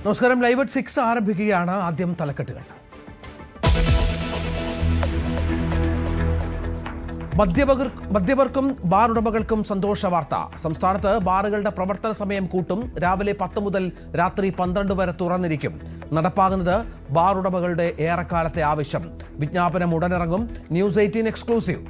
നമസ്കാരം. Live at 6 ആരംഭിക്കുകയാണ്. ആദ്യം തലക്കെട്ടുകൾ. മദ്യപർക്കും ബാർ ഉടമകൾക്കും സന്തോഷ വാർത്ത. സംസ്ഥാനത്ത് ബാറുകളുടെ പ്രവർത്തന സമയം കൂട്ടും. രാവിലെ 10 മുതൽ രാത്രി 12 വരെ തുറന്നിരിക്കും. നടപ്പാകുന്നത് ബാർ ഉടമകളുടെ ഏറെക്കാലത്തെ ആവശ്യം. വിജ്ഞാപനം ഉടനിറങ്ങും. News 18 exclusive.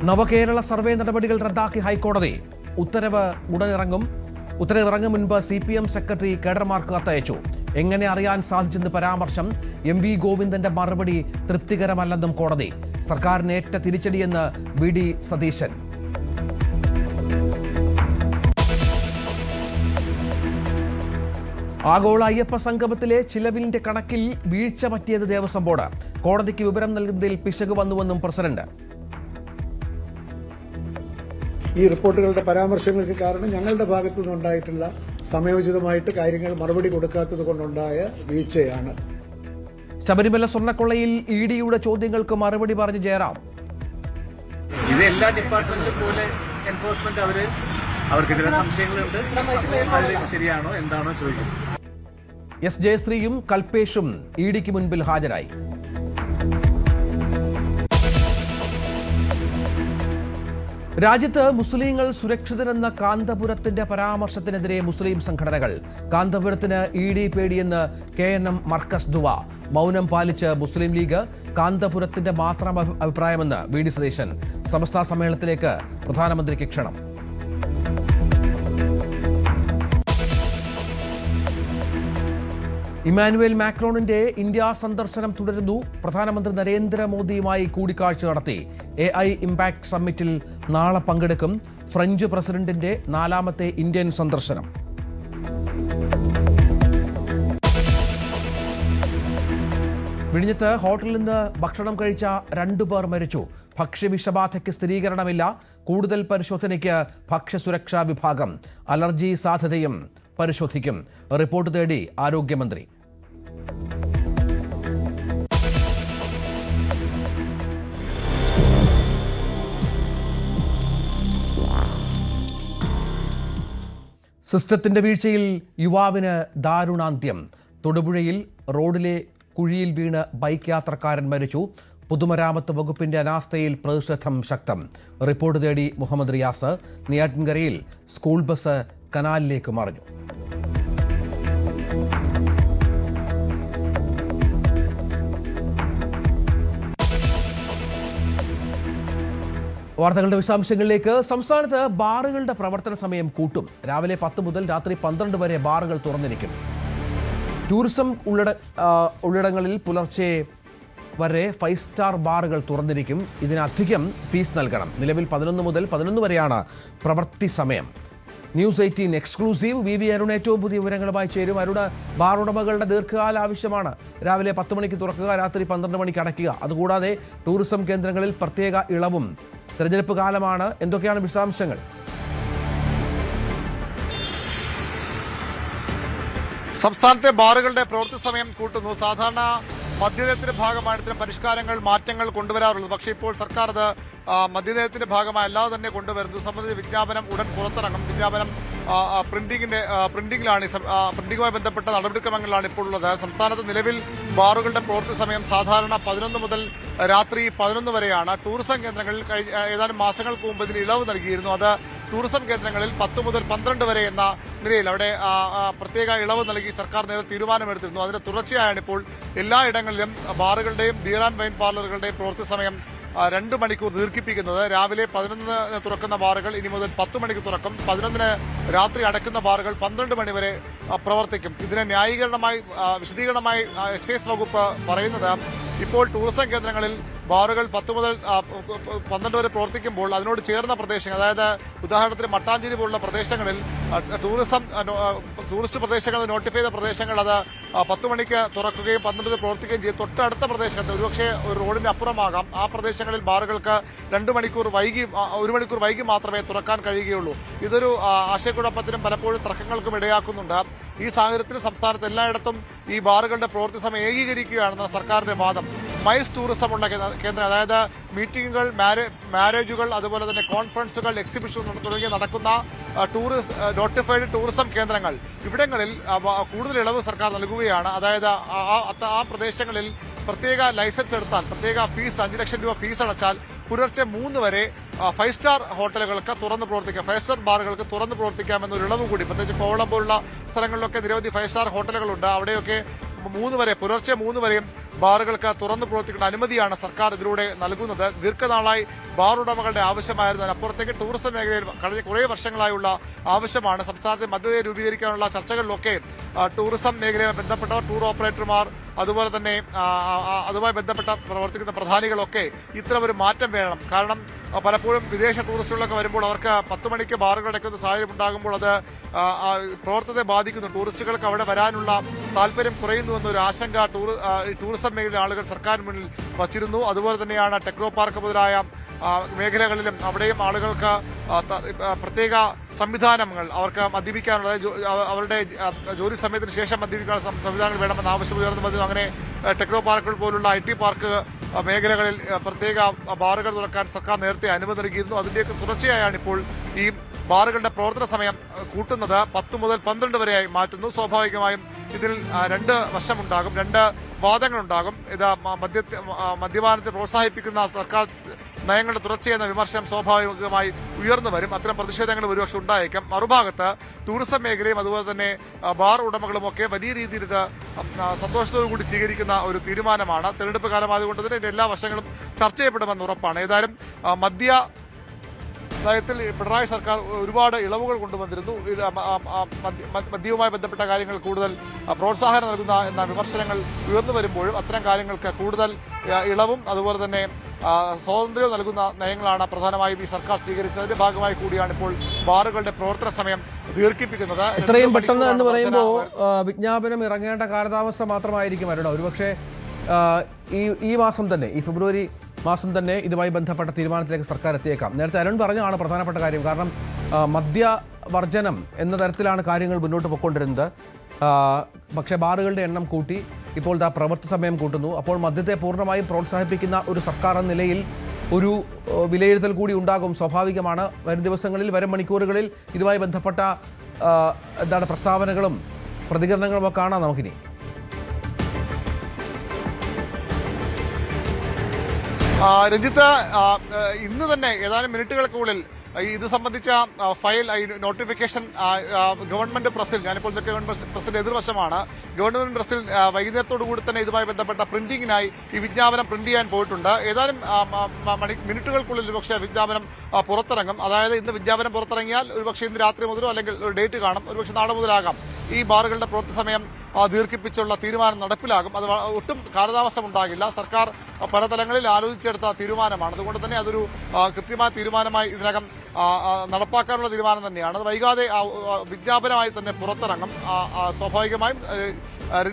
നവകേരള സർവേ നടപടികൾ റദ്ദാക്കി ഹൈക്കോടതി. ഉത്തരവ് ഉടനിറങ്ങും മുൻപ് CPM സെക്രട്ടറി കേഡർമാർക്ക് കത്തയച്ചു. എങ്ങനെ അറിയാൻ സാധിച്ചെന്ന് പരാമർശം. MV ഗോവിന്ദന്റെ മറുപടി തൃപ്തികരമല്ലെന്നും കോടതി. സർക്കാരിന് ഏറ്റ തിരിച്ചടിയെന്ന് VD സതീശൻ. ആഗോള അയ്യപ്പ സംഗമത്തിലെ ചിലവിന്റെ കണക്കിൽ വീഴ്ച പറ്റിയത് ദേവസ്വം ബോർഡ്. കോടതിക്ക് വിവരം നൽകുന്നതിൽ പിശക് വന്നുവെന്നും പ്രസിഡന്റ്. ഈ റിപ്പോർട്ടുകളുടെ പരാമർശങ്ങൾക്ക് കാരണം ഞങ്ങളുടെ ഭാഗത്തു നിന്നുണ്ടായിട്ടുള്ള സമയോചിതമായിട്ട് കാര്യങ്ങൾ മറുപടി കൊടുക്കാത്തത് കൊണ്ടുണ്ടായ വീഴ്ചയാണ്. ശബരിമല സ്വർണ്ണക്കൊള്ളയിൽ EDയുടെ ചോദ്യങ്ങൾക്ക് മറുപടി പറഞ്ഞ് ജയറാം. ഇത് എല്ലാ ഡിപ്പാർട്ട്മെന്റിലും പോലെ എൻഫോഴ്സ്മെന്റ് അവർക്ക് ചില സംശയങ്ങളുണ്ട്. ശരിയാണോ എന്താണോ ചോദിക്കുന്നത്. S ജയശ്രീയും കൽപേഷും EDക്ക് മുൻപിൽ ഹാജരായി. രാജ്യത്ത് മുസ്ലിങ്ങൾ സുരക്ഷിതരെന്ന കാന്തപുരത്തിന്റെ പരാമർശത്തിനെതിരെ മുസ്ലിം സംഘടനകൾ. കാന്തപുരത്തിന് ED പേടിയെന്ന് KNM മർക്കസ് ദുവ. മൗനം പാലിച്ച് മുസ്ലിം ലീഗ്. കാന്തപുരത്തിന്റെ മാത്രം അഭിപ്രായമെന്ന് VD സതീശൻ. സമസ്ത സമ്മേളനത്തിലേക്ക് പ്രധാനമന്ത്രിക്ക് ക്ഷണം. ഇമ്മാനുവേൽ മാക്രോണിന്റെ ഇന്ത്യ സന്ദർശനം തുടരുന്നു. പ്രധാനമന്ത്രി നരേന്ദ്രമോദിയുമായി കൂടിക്കാഴ്ച നടത്തി. AI ഇംപാക്ട് സമ്മിറ്റിൽ നാളെ പങ്കെടുക്കും. ഫ്രഞ്ച് പ്രസിഡന്റിന്റെ 4ാമത്തെ ഇന്ത്യൻ സന്ദർശനം. വിഴിഞ്ഞത്ത് ഹോട്ടലിൽ നിന്ന് ഭക്ഷണം കഴിച്ച 2 പേർ മരിച്ചു. ഭക്ഷ്യവിഷബാധയ്ക്ക് സ്ഥിരീകരണമില്ല. കൂടുതൽ പരിശോധനയ്ക്ക് ഭക്ഷ്യസുരക്ഷാ വിഭാഗം. അലർജി സാധ്യതയും പരിശോധിക്കും. റിപ്പോർട്ട് തേടി ആരോഗ്യമന്ത്രി. സിസ്റ്റത്തിന്റെ വീഴ്ചയിൽ യുവാവിന് ദാരുണാന്ത്യം. തൊടുപുഴയിൽ റോഡിലെ കുഴിയിൽ വീണ് ബൈക്ക് യാത്രക്കാരൻ മരിച്ചു. പൊതുമരാമത്ത് വകുപ്പിന്റെ അനാസ്ഥയിൽ പ്രതിഷേധം ശക്തം. റിപ്പോർട്ട് തേടി മുഹമ്മദ് റിയാസ്. നെയ്യാറ്റിൻകരയിൽ സ്കൂൾ ബസ് കനാലിലേക്ക് മറിഞ്ഞു. വാർത്തകളുടെ വിശദാംശങ്ങളിലേക്ക്. സംസ്ഥാനത്ത് ബാറുകളുടെ പ്രവർത്തന സമയം കൂട്ടും. രാവിലെ 10 മുതൽ രാത്രി 12 വരെ ബാറുകൾ തുറന്നിരിക്കും. ടൂറിസം ഉള്ളിടങ്ങളിൽ പുലർച്ചെ വരെ 5 സ്റ്റാർ ബാറുകൾ തുറന്നിരിക്കും. ഇതിനധികം ഫീസ് നൽകണം. നിലവിൽ 11 മുതൽ 11 വരെയാണ് പ്രവൃത്തി സമയം. News 18 exclusive. VV അരുൺ ഏറ്റവും പുതിയ വിവരങ്ങളുമായി ചേരും. അരുൺ, ബാർ ഉടമകളുടെ ദീർഘകാല ആവശ്യമാണ് രാവിലെ 10 മണിക്ക് തുറക്കുക, രാത്രി 12 മണിക്ക് അടയ്ക്കുക. അതുകൂടാതെ ടൂറിസം കേന്ദ്രങ്ങളിൽ പ്രത്യേക ഇളവും. തെരഞ്ഞെടുപ്പ് കാലമാണ്. എന്തൊക്കെയാണ് വിശദാംശങ്ങൾ? സംസ്ഥാനത്തെ ബാറുകളുടെ പ്രവൃത്തി സമയം കൂട്ടുന്നു. സാധാരണ മദ്യനയത്തിന്റെ ഭാഗമായി ഇത്തരം പരിഷ്കാരങ്ങൾ, മാറ്റങ്ങൾ കൊണ്ടുവരാറുള്ളത്. പക്ഷേ ഇപ്പോൾ സർക്കാർ അത് മദ്യനയത്തിന്റെ ഭാഗമായി അല്ലാതെ തന്നെ കൊണ്ടുവരുന്നത് സംബന്ധിച്ച് വിജ്ഞാപനം ഉടൻ പുറത്തിറങ്ങും. വിജ്ഞാപനം പ്രിന്റിംഗുമായി ബന്ധപ്പെട്ട നടപടിക്രമങ്ങളിലാണ് ഇപ്പോൾ ഉള്ളത്. സംസ്ഥാനത്ത് നിലവിൽ ബാറുകളുടെ പ്രവൃത്തി സമയം സാധാരണ 11 മുതൽ രാത്രി 11 വരെയാണ്. ടൂറിസം കേന്ദ്രങ്ങളിൽ ഏതാനും മാസങ്ങൾക്ക് മുമ്പ് ഇതിന് ഇളവ് നൽകിയിരുന്നു. അത് ടൂറിസം കേന്ദ്രങ്ങളിൽ 10 മുതൽ 12 വരെ എന്ന നിലയിൽ അവിടെ പ്രത്യേക ഇളവ് നൽകി സർക്കാർ നേരത്തെ തീരുമാനമെടുത്തിരുന്നു. അതിന്റെ തുടർച്ചയായാണ് ഇപ്പോൾ എല്ലായിടങ്ങളിലും ബാറുകളുടെയും ബിയർ ആൻഡ് വൈൻ പാർലറുകളുടെയും പ്രവൃത്തി സമയം 2 മണിക്കൂർ ദീർഘിപ്പിക്കുന്നത്. രാവിലെ 11 തുറക്കുന്ന ബാറുകൾ ഇനി മുതൽ 10 മണിക്ക് തുറക്കും. 11 രാത്രി അടയ്ക്കുന്ന ബാറുകൾ 12 മണി വരെ പ്രവർത്തിക്കും. ഇതിന് വിശദീകരണമായി എക്സൈസ് വകുപ്പ് പറയുന്നത് ഇപ്പോൾ ടൂറിസം കേന്ദ്രങ്ങളിൽ ബാറുകൾ 10 മുതൽ 12 വരെ പ്രവർത്തിക്കുമ്പോൾ അതിനോട് ചേർന്ന പ്രദേശങ്ങൾ, അതായത് ഉദാഹരണത്തിന് മട്ടാഞ്ചേരി പോലുള്ള പ്രദേശങ്ങളിൽ ടൂറിസ്റ്റ് പ്രദേശങ്ങളിൽ നോട്ടിഫൈ ചെയ്ത പ്രദേശങ്ങൾ അത് 10 മണിക്ക് തുറക്കുകയും 12 പ്രവർത്തിക്കുകയും ചെയ്യും. തൊട്ടടുത്ത പ്രദേശങ്ങൾ ഒരുപക്ഷെ ഒരു റോഡിന് അപ്പുറമാകാം. ആ പ്രദേശങ്ങളിൽ ബാറുകൾക്ക് 1 മണിക്കൂർ വൈകി മാത്രമേ തുറക്കാൻ കഴിയുകയുള്ളൂ. ഇതൊരു ആശയക്കുഴപ്പത്തിനും പലപ്പോഴും തർക്കങ്ങൾക്കും ഇടയാക്കുന്നുണ്ട്. ഈ സാഹചര്യത്തിൽ സംസ്ഥാനത്ത് എല്ലായിടത്തും ഈ ബാറുകളുടെ പ്രവൃത്തി സമയം ഏകീകരിക്കുകയാണെന്ന സർക്കാരിന്റെ വാദം. മൈസ് ടൂറിസം ഉള്ള കേന്ദ്രം, അതായത് മീറ്റിംഗുകൾ, മാരേജുകൾ, അതുപോലെ തന്നെ കോൺഫറൻസുകൾ, എക്സിബിഷൻ തുടങ്ങി നടക്കുന്ന നോട്ടിഫൈഡ് ടൂറിസം കേന്ദ്രങ്ങൾ, ഇവിടങ്ങളിൽ കൂടുതൽ ഇളവ് സർക്കാർ നൽകുകയാണ്. അതായത് ആ പ്രദേശങ്ങളിൽ പ്രത്യേക ലൈസൻസ് എടുത്താൽ, പ്രത്യേക ഫീസ് 5 ലക്ഷം രൂപ ഫീസ് അടച്ചാൽ പുലർച്ചെ 3 വരെ 5 സ്റ്റാർ ഹോട്ടലുകൾക്ക് തുറന്ന് പ്രവർത്തിക്കാം, 5 സ്റ്റാർ ബാറുകൾക്ക് തുറന്ന് പ്രവർത്തിക്കാമെന്നൊരു ഇളവ് കൂടി. പ്രത്യേകിച്ച് കോവളം പോലുള്ള സ്ഥലങ്ങളിലൊക്കെ നിരവധി 5 സ്റ്റാർ ഹോട്ടലുകളുണ്ട്. അവിടെയൊക്കെ 3 വരെ, പുലർച്ചെ 3 വരെയും ബാറുകൾക്ക് തുറന്ന് പ്രവർത്തിക്കുന്ന അനുമതിയാണ് സർക്കാർ ഇതിലൂടെ നൽകുന്നത്. ദീർഘനാളായി ബാർ ഉടമകളുടെ ആവശ്യമായിരുന്നു. അതിനപ്പുറത്തേക്ക് ടൂറിസം മേഖലയിൽ കഴിഞ്ഞ കുറേ വർഷങ്ങളായുള്ള ആവശ്യമാണ്. സംസ്ഥാനത്തെ മധ്യതയെ രൂപീകരിക്കാനുള്ള ചർച്ചകളിലൊക്കെ ടൂറിസം മേഖലയുമായി ബന്ധപ്പെട്ടവർ, ടൂർ ഓപ്പറേറ്റർമാർ, അതുപോലെ തന്നെ അതുമായി ബന്ധപ്പെട്ട പ്രവർത്തിക്കുന്ന പ്രധാനികളൊക്കെ ഇത്തരം ഒരു മാറ്റം വേണം. കാരണം പലപ്പോഴും വിദേശ ടൂറിസ്റ്റുകളൊക്കെ വരുമ്പോൾ അവർക്ക് 10 മണിക്ക് ബാറുകൾ അടയ്ക്കുന്ന സാഹചര്യം ഉണ്ടാകുമ്പോൾ അത് പ്രവർത്തനത്തെ ബാധിക്കുന്നു. ടൂറിസ്റ്റുകൾക്ക് അവിടെ വരാനുള്ള താല്പര്യം കുറയുന്നു എന്നൊരു ആശങ്ക ടൂറിസം മേഖലയിലെ ആളുകൾ സർക്കാരിന് മുന്നിൽ വച്ചിരുന്നു. അതുപോലെ തന്നെയാണ് ടെക്നോ പാർക്ക് മുതലായ മേഖലകളിലും അവിടെയും ആളുകൾക്ക് പ്രത്യേക സംവിധാനങ്ങൾ, അവർക്ക് മദ്യപിക്കാനുള്ള, അവരുടെ ജോലി സമയത്തിന് ശേഷം മദ്യപിക്കാനുള്ള സംവിധാനങ്ങൾ വേണമെന്ന ആവശ്യം ഉയർന്നു വന്നു. അങ്ങനെ ടെക്നോ പാർക്കുകൾ പോലുള്ള IT പാർക്ക് മേഖലകളിൽ പ്രത്യേക ബാറുകൾ തുറക്കാൻ സർക്കാർ നേരത്തെ അനുമതി നൽകിയിരുന്നു. അതിന്റെയൊക്കെ തുടർച്ചയായാണ് ഇപ്പോൾ ഈ ബാറുകളുടെ പ്രവർത്തന സമയം കൂട്ടുന്നത്. 10 മുതൽ 12 വരെയായി മാറ്റുന്നു. സ്വാഭാവികമായും ഇതിൽ 2 വശമുണ്ടാകും, 2 വാദങ്ങളുണ്ടാകും. ഇത് മദ്യപാനത്തെ പ്രോത്സാഹിപ്പിക്കുന്ന സർക്കാർ നയങ്ങളുടെ തുടർച്ചയെന്ന വിമർശനം സ്വാഭാവികമായി ഉയർന്നു വരും. അത്തരം പ്രതിഷേധങ്ങൾ ഒരുപക്ഷെ ഉണ്ടായേക്കാം. മറുഭാഗത്ത് ടൂറിസം മേഖലയും അതുപോലെ തന്നെ ബാർ ഉടമകളുമൊക്കെ വലിയ രീതിയിൽ ഇത് സന്തോഷത്തോടു കൂടി സ്വീകരിക്കുന്ന ഒരു തീരുമാനമാണ്. തെരഞ്ഞെടുപ്പ് കാലമായതുകൊണ്ട് തന്നെ ഇതിന്റെ എല്ലാ വശങ്ങളും ചർച്ച ചെയ്യപ്പെടുമെന്ന് ഉറപ്പാണ്. ഏതായാലും നയത്തിൽ പിണറായി സർക്കാർ ഒരുപാട് ഇളവുകൾ കൊണ്ടുവന്നിരുന്നു. മദ്യവുമായി ബന്ധപ്പെട്ട കാര്യങ്ങൾ കൂടുതൽ പ്രോത്സാഹനം നൽകുന്ന എന്ന വിമർശനങ്ങൾ ഉയർന്നു വരുമ്പോഴും അത്തരം കാര്യങ്ങൾക്ക് കൂടുതൽ ഇളവും അതുപോലെ തന്നെ സ്വാതന്ത്ര്യവും നൽകുന്ന നയങ്ങളാണ് പ്രധാനമായും ഈ സർക്കാർ സ്വീകരിച്ചതിന്റെ ഭാഗമായി കൂടിയാണ് ഇപ്പോൾ ബാറുകളുടെ പ്രവർത്തന സമയം ദീർഘിപ്പിക്കുന്നത്. എത്രയും പെട്ടെന്ന് എന്ന് പറയുമ്പോൾ വിജ്ഞാപനം ഇറങ്ങേണ്ട കാലതാമസം മാത്രമായിരിക്കും അരുണ. ഒരുപക്ഷെ ഈ മാസം തന്നെ, ഈ ഫെബ്രുവരി മാസം തന്നെ ഇതുമായി ബന്ധപ്പെട്ട തീരുമാനത്തിലേക്ക് സർക്കാർ എത്തിയേക്കാം. നേരത്തെ അരുൺ പറഞ്ഞാണ് പ്രധാനപ്പെട്ട കാര്യം. കാരണം മദ്യവർജനം എന്ന തരത്തിലാണ് കാര്യങ്ങൾ മുന്നോട്ട് പോയിക്കൊണ്ടിരുന്നത്. പക്ഷേ ബാറുകളുടെ എണ്ണം കൂട്ടി, ഇപ്പോൾ പ്രവൃത്തി സമയം കൂട്ടുന്നു. അപ്പോൾ മദ്യത്തെ പൂർണ്ണമായും പ്രോത്സാഹിപ്പിക്കുന്ന ഒരു സർക്കാർ എന്ന നിലയിൽ ഒരു വിലയിരുത്തൽ കൂടി ഉണ്ടാകും. സ്വാഭാവികമാണ്. വരും ദിവസങ്ങളിൽ, വരും മണിക്കൂറുകളിൽ ഇതുമായി ബന്ധപ്പെട്ട പ്രസ്താവനകളും പ്രതികരണങ്ങളും ഒക്കെ കാണാം നമുക്കിനി. രഞ്ജിത്ത്, ഇന്ന് തന്നെ ഏതാനും മിനിറ്റുകൾക്കുള്ളിൽ ഇത് സംബന്ധിച്ച ഫയൽ, നോട്ടിഫിക്കേഷൻ ഗവൺമെന്റ് പ്രസിൽ, ഞാനിപ്പോൾ ഗവൺമെന്റ് പ്രസിന്റെ എതിർവശമാണ്, ഗവൺമെന്റ് പ്രസിൽ വൈകുന്നേരത്തോടുകൂടി തന്നെ ഇതുമായി ബന്ധപ്പെട്ട പ്രിന്റിങ്ങിനായി ഈ വിജ്ഞാപനം പ്രിന്റ് ചെയ്യാൻ പോയിട്ടുണ്ട്. ഏതാനും മിനിറ്റുകൾക്കുള്ളിൽ ഒരുപക്ഷെ വിജ്ഞാപനം പുറത്തിറങ്ങും. അതായത് ഇന്ന് വിജ്ഞാപനം പുറത്തിറങ്ങിയാൽ ഒരുപക്ഷെ ഇന്ന് രാത്രി മുതലോ അല്ലെങ്കിൽ ഒരു ഡേറ്റ് കാണും, ഒരുപക്ഷെ നാളെ മുതലാകാം ഈ ബാറുകളുടെ പ്രവൃത്തി സമയം ദീർഘിപ്പിച്ചുള്ള തീരുമാനം നടപ്പിലാകും. അത് ഒട്ടും കാലതാമസം ഉണ്ടാകില്ല. സർക്കാർ പല തലങ്ങളിൽ ആലോചിച്ചെടുത്ത തീരുമാനമാണ്. അതുകൊണ്ട് തന്നെ അതൊരു കൃത്യമായ തീരുമാനമായി ഇതിനകം നടപ്പാക്കാനുള്ള തീരുമാനം തന്നെയാണ്. അത് വൈകാതെ വിജ്ഞാപനമായി തന്നെ പുറത്തിറങ്ങും. സ്വാഭാവികമായും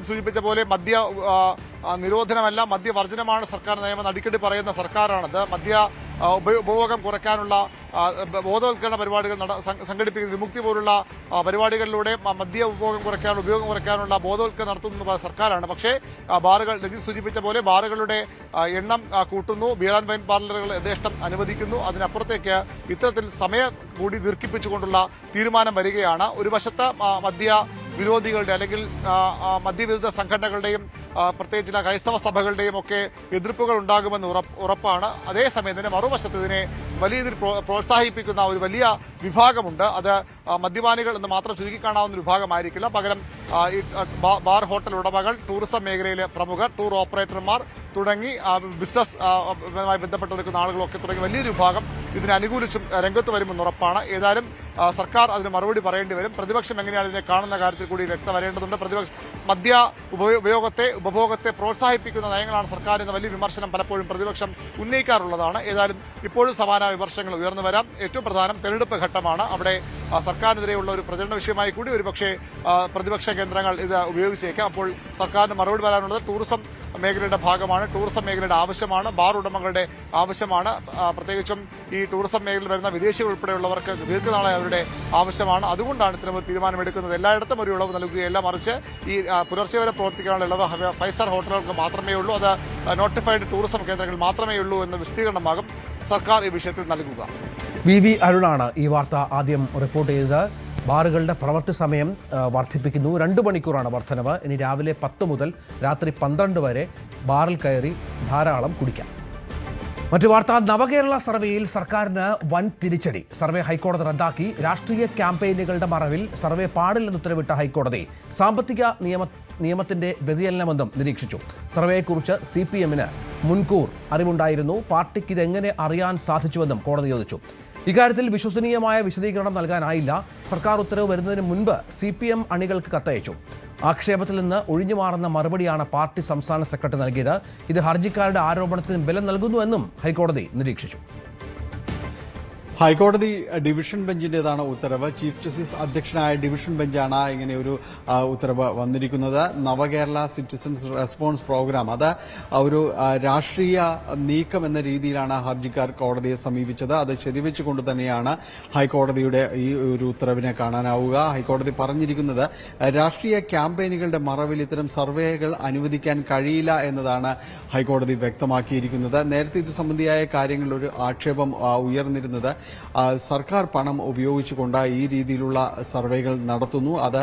സൂചിപ്പിച്ച പോലെ മദ്യ നിരോധനമല്ല, മദ്യവർജനമാണ് സർക്കാർ നയമെന്ന് അടിക്കടി പറയുന്ന സർക്കാരാണത്. മദ്യ ഉപഭോഗം കുറയ്ക്കാനുള്ള ബോധവൽക്കരണ പരിപാടികൾ സംഘടിപ്പിക്കുന്ന വിമുക്തി പോലുള്ള പരിപാടികളിലൂടെ മദ്യ ഉപഭോഗം കുറയ്ക്കാനുള്ള, ഉപയോഗം കുറയ്ക്കാനുള്ള ബോധവൽക്കരണം നടത്തുന്ന സർക്കാരാണ്. പക്ഷേ ബാറുകൾ, രഞ്ജിത്ത് സൂചിപ്പിച്ച പോലെ ബാറുകളുടെ എണ്ണം കൂട്ടുന്നു, ബിയർ ആൻഡ് വൈൻ പാർലറുകൾ യഥേഷ്ടം അനുവദിക്കുന്നു. അതിനപ്പുറത്തേക്ക് ഇത്തരത്തിൽ സമയം കൂടി ദീർഘിപ്പിച്ചുകൊണ്ടുള്ള തീരുമാനം വരികയാണ്. ഒരു വശത്ത് മദ്യ വിരോധികളുടെ അല്ലെങ്കിൽ മദ്യവിരുദ്ധ സംഘടനകളുടെയും പ്രത്യേകിച്ച് ക്രൈസ്തവ സഭകളുടെയും ഒക്കെ എതിർപ്പുകൾ ഉണ്ടാകുമെന്ന് ഉറപ്പാണ്. അതേസമയം തന്നെ മറുവശത്ത് ഇതിനെ വലിയ രീതിയിൽ പ്രോത്സാഹിപ്പിക്കുന്ന ഒരു വലിയ വിഭാഗമുണ്ട്. അത് മദ്യപാനികൾ എന്ന് മാത്രം ചുരുക്കിക്കാണാവുന്ന ഒരു വിഭാഗമായിരിക്കില്ല. പകരം ബാർ ഹോട്ടൽ ഉടമകൾ, ടൂറിസം മേഖലയിലെ പ്രമുഖർ, ടൂർ ഓപ്പറേറ്റർമാർ തുടങ്ങി ബിസിനസ്സുമായി ബന്ധപ്പെട്ട് നിൽക്കുന്ന ആളുകളൊക്കെ തുടങ്ങി വലിയൊരു വിഭാഗം ഇതിനെ അനുകൂലിച്ചും രംഗത്ത് വരുമെന്ന് ഉറപ്പാണ്. ഏതായാലും സർക്കാർ അതിന് മറുപടി പറയേണ്ടി വരും. പ്രതിപക്ഷം എങ്ങനെയാണ് ഇതിനെ കാണുന്ന കാര്യത്തിൽ കൂടി വ്യക്തത വരേണ്ടതുണ്ട്. മദ്യ ഉപഭോഗത്തെ പ്രോത്സാഹിപ്പിക്കുന്ന നയങ്ങളാണ് സർക്കാരിന് വലിയ വിമർശനം പലപ്പോഴും പ്രതിപക്ഷം ഉന്നയിക്കാറുള്ളതാണ്. ഏതായാലും ഇപ്പോഴും സമാന വിമർശനങ്ങൾ ഉയർന്നു വരാം. ഏറ്റവും പ്രധാനം തെരഞ്ഞെടുപ്പ് ഘട്ടമാണ്. അവിടെ സർക്കാരിനെതിരെയുള്ള ഒരു പ്രചരണ വിഷയമായി കൂടി ഒരുപക്ഷെ പ്രതിപക്ഷ കേന്ദ്രങ്ങൾ ഇത് ഉപയോഗിച്ചേക്കാം. അപ്പോൾ സർക്കാരിന് മറുപടി വരാനുള്ളത് ടൂറിസം മേഖലയുടെ ഭാഗമാണ്, ടൂറിസം മേഖലയുടെ ആവശ്യമാണ്, ബാർ ഉടമകളുടെ ആവശ്യമാണ്. പ്രത്യേകിച്ചും ഈ ടൂറിസം മേഖലയിൽ വരുന്ന വിദേശികൾ ഉൾപ്പെടെയുള്ളവർക്ക് ദീർഘനാളായി അവരുടെ ആവശ്യമാണ്. അതുകൊണ്ടാണ് ഇത്തരം തീരുമാനമെടുക്കുന്നത്. എല്ലായിടത്തും ഒരു ഇളവ് നൽകുകയല്ല, മറിച്ച് ഈ പുലർച്ചെ വരെ പ്രവർത്തിക്കാനുള്ള ഇളവ് 5 സ്റ്റാർ ഹോട്ടലുകൾക്ക് മാത്രമേ ഉള്ളൂ. അത് നോട്ടിഫൈഡ് ടൂറിസം കേന്ദ്രങ്ങൾ മാത്രമേ ഉള്ളൂ എന്ന വിശദീകരണമാകും സർക്കാർ ഈ വിഷയത്തിൽ നൽകുക. വി അരുണാണ് ഈ വാർത്ത ആദ്യം റിപ്പോർട്ട് ചെയ്തത്. ബാറുകളുടെ പ്രവൃത്തി സമയം വർദ്ധിപ്പിക്കുന്നു. 2 മണിക്കൂറാണ് വർധനവ്. ഇനി രാവിലെ 10 മുതൽ രാത്രി 12 വരെ ബാറിൽ കയറി ധാരാളം കുടിക്കാം. മറ്റു വാർത്ത, നവകേരള സർവേയിൽ സർക്കാരിന് വൻ തിരിച്ചടി. സർവേ ഹൈക്കോടതി റദ്ദാക്കി. രാഷ്ട്രീയ ക്യാമ്പയിനുകളുടെ മറവിൽ സർവേ പാടില്ലെന്ന് ഉത്തരവിട്ട ഹൈക്കോടതി സാമ്പത്തിക നിയമത്തിന്റെ വ്യതിചലനമെന്നും നിരീക്ഷിച്ചു. സർവേയെക്കുറിച്ച് CPM-ന് മുൻകൂർ അറിവുണ്ടായിരുന്നു. പാർട്ടിക്ക് ഇതെങ്ങനെ അറിയാൻ സാധിച്ചുവെന്നും കോടതി ചോദിച്ചു. ഇക്കാര്യത്തിൽ വിശ്വസനീയമായ വിശദീകരണം നൽകാനായില്ല. സർക്കാർ ഉത്തരവ് വരുന്നതിന് മുൻപ് CPM അണികൾക്ക് കത്തയച്ചു. ആക്ഷേപത്തിൽ നിന്ന് ഒഴിഞ്ഞുമാറുന്ന മറുപടിയാണ് പാർട്ടി സംസ്ഥാന സെക്രട്ടറി നൽകിയത്. ഇത് ഹർജിക്കാരുടെ ആരോപണത്തിന് ബലം നൽകുന്നുവെന്നും ഹൈക്കോടതി നിരീക്ഷിച്ചു. ഹൈക്കോടതി ഡിവിഷൻ ബെഞ്ചിന്റേതാണ് ഉത്തരവ്. ചീഫ് ജസ്റ്റിസ് അധ്യക്ഷനായ ഡിവിഷൻ ബെഞ്ചാണ് ഇങ്ങനെ ഒരു ഉത്തരവ് വന്നിരിക്കുന്നത്. നവകേരള സിറ്റിസൺസ് റെസ്പോൺസ് പ്രോഗ്രാം, അത് ഒരു രാഷ്ട്രീയ നീക്കം എന്ന രീതിയിലാണ് ഹർജിക്കാർ കോടതിയെ സമീപിച്ചത്. അത് ശരിവെച്ചുകൊണ്ട് തന്നെയാണ് ഹൈക്കോടതിയുടെ ഈ ഒരു ഉത്തരവിനെ കാണാനാവുക. ഹൈക്കോടതി പറഞ്ഞിരിക്കുന്നത് രാഷ്ട്രീയ ക്യാമ്പയിനുകളുടെ മറവിൽ ഇത്തരം സർവേകൾ അനുവദിക്കാൻ കഴിയില്ല എന്നതാണ് ഹൈക്കോടതി വ്യക്തമാക്കിയിരിക്കുന്നത്. നേരത്തെ ഇത് സംബന്ധിയായ കാര്യങ്ങളിൽ ഒരു ആക്ഷേപം ഉയർന്നിരുന്നത് സർക്കാർ പണം ഉപയോഗിച്ചുകൊണ്ട് ഈ രീതിയിലുള്ള സർവേകൾ നടത്തുന്നു. അത്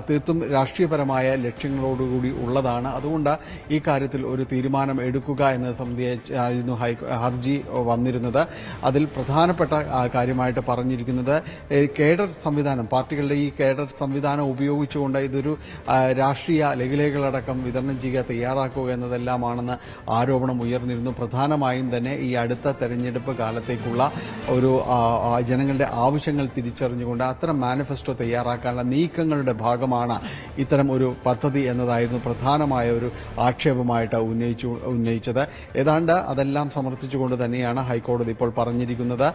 തീർത്തും രാഷ്ട്രീയപരമായ ലക്ഷ്യങ്ങളോടുകൂടി ഉള്ളതാണ്. അതുകൊണ്ട് ഈ കാര്യത്തിൽ ഒരു തീരുമാനം എടുക്കുക എന്നത് സംബന്ധിച്ചായിരുന്നു ഹർജി വന്നിരുന്നത്. അതിൽ പ്രധാനപ്പെട്ട കാര്യമായിട്ട് പറഞ്ഞിരിക്കുന്നത് കേഡർ സംവിധാനം, പാർട്ടികളുടെ ഈ കേഡർ സംവിധാനം ഉപയോഗിച്ചുകൊണ്ട് ഇതൊരു രാഷ്ട്രീയ ലഘുലേഖകളടക്കം വിതരണം ചെയ്യുക, തയ്യാറാക്കുക എന്നതെല്ലാമാണെന്ന് ആരോപണം ഉയർന്നിരുന്നു. പ്രധാനമായും തന്നെ ഈ അടുത്ത തെരഞ്ഞെടുപ്പ് കാലത്തേക്കുള്ള ഒരു ജനങ്ങളുടെ ആവശ്യങ്ങൾ തിരിച്ചറിഞ്ഞുകൊണ്ട് അത്തരം മാനിഫെസ്റ്റോ തയ്യാറാക്കാനുള്ള നീക്കങ്ങളുടെ ഭാഗമാണ് ഇത്തരം ഒരു പദ്ധതി എന്നതായിരുന്നു പ്രധാനമായ ഒരു ആക്ഷേപമായിട്ട് ഉന്നയിച്ചത്. ഏതാണ്ട് അതെല്ലാം സമർത്ഥിച്ചുകൊണ്ട് തന്നെയാണ് ഹൈക്കോടതി ഇപ്പോൾ പറഞ്ഞിരിക്കുന്നത്.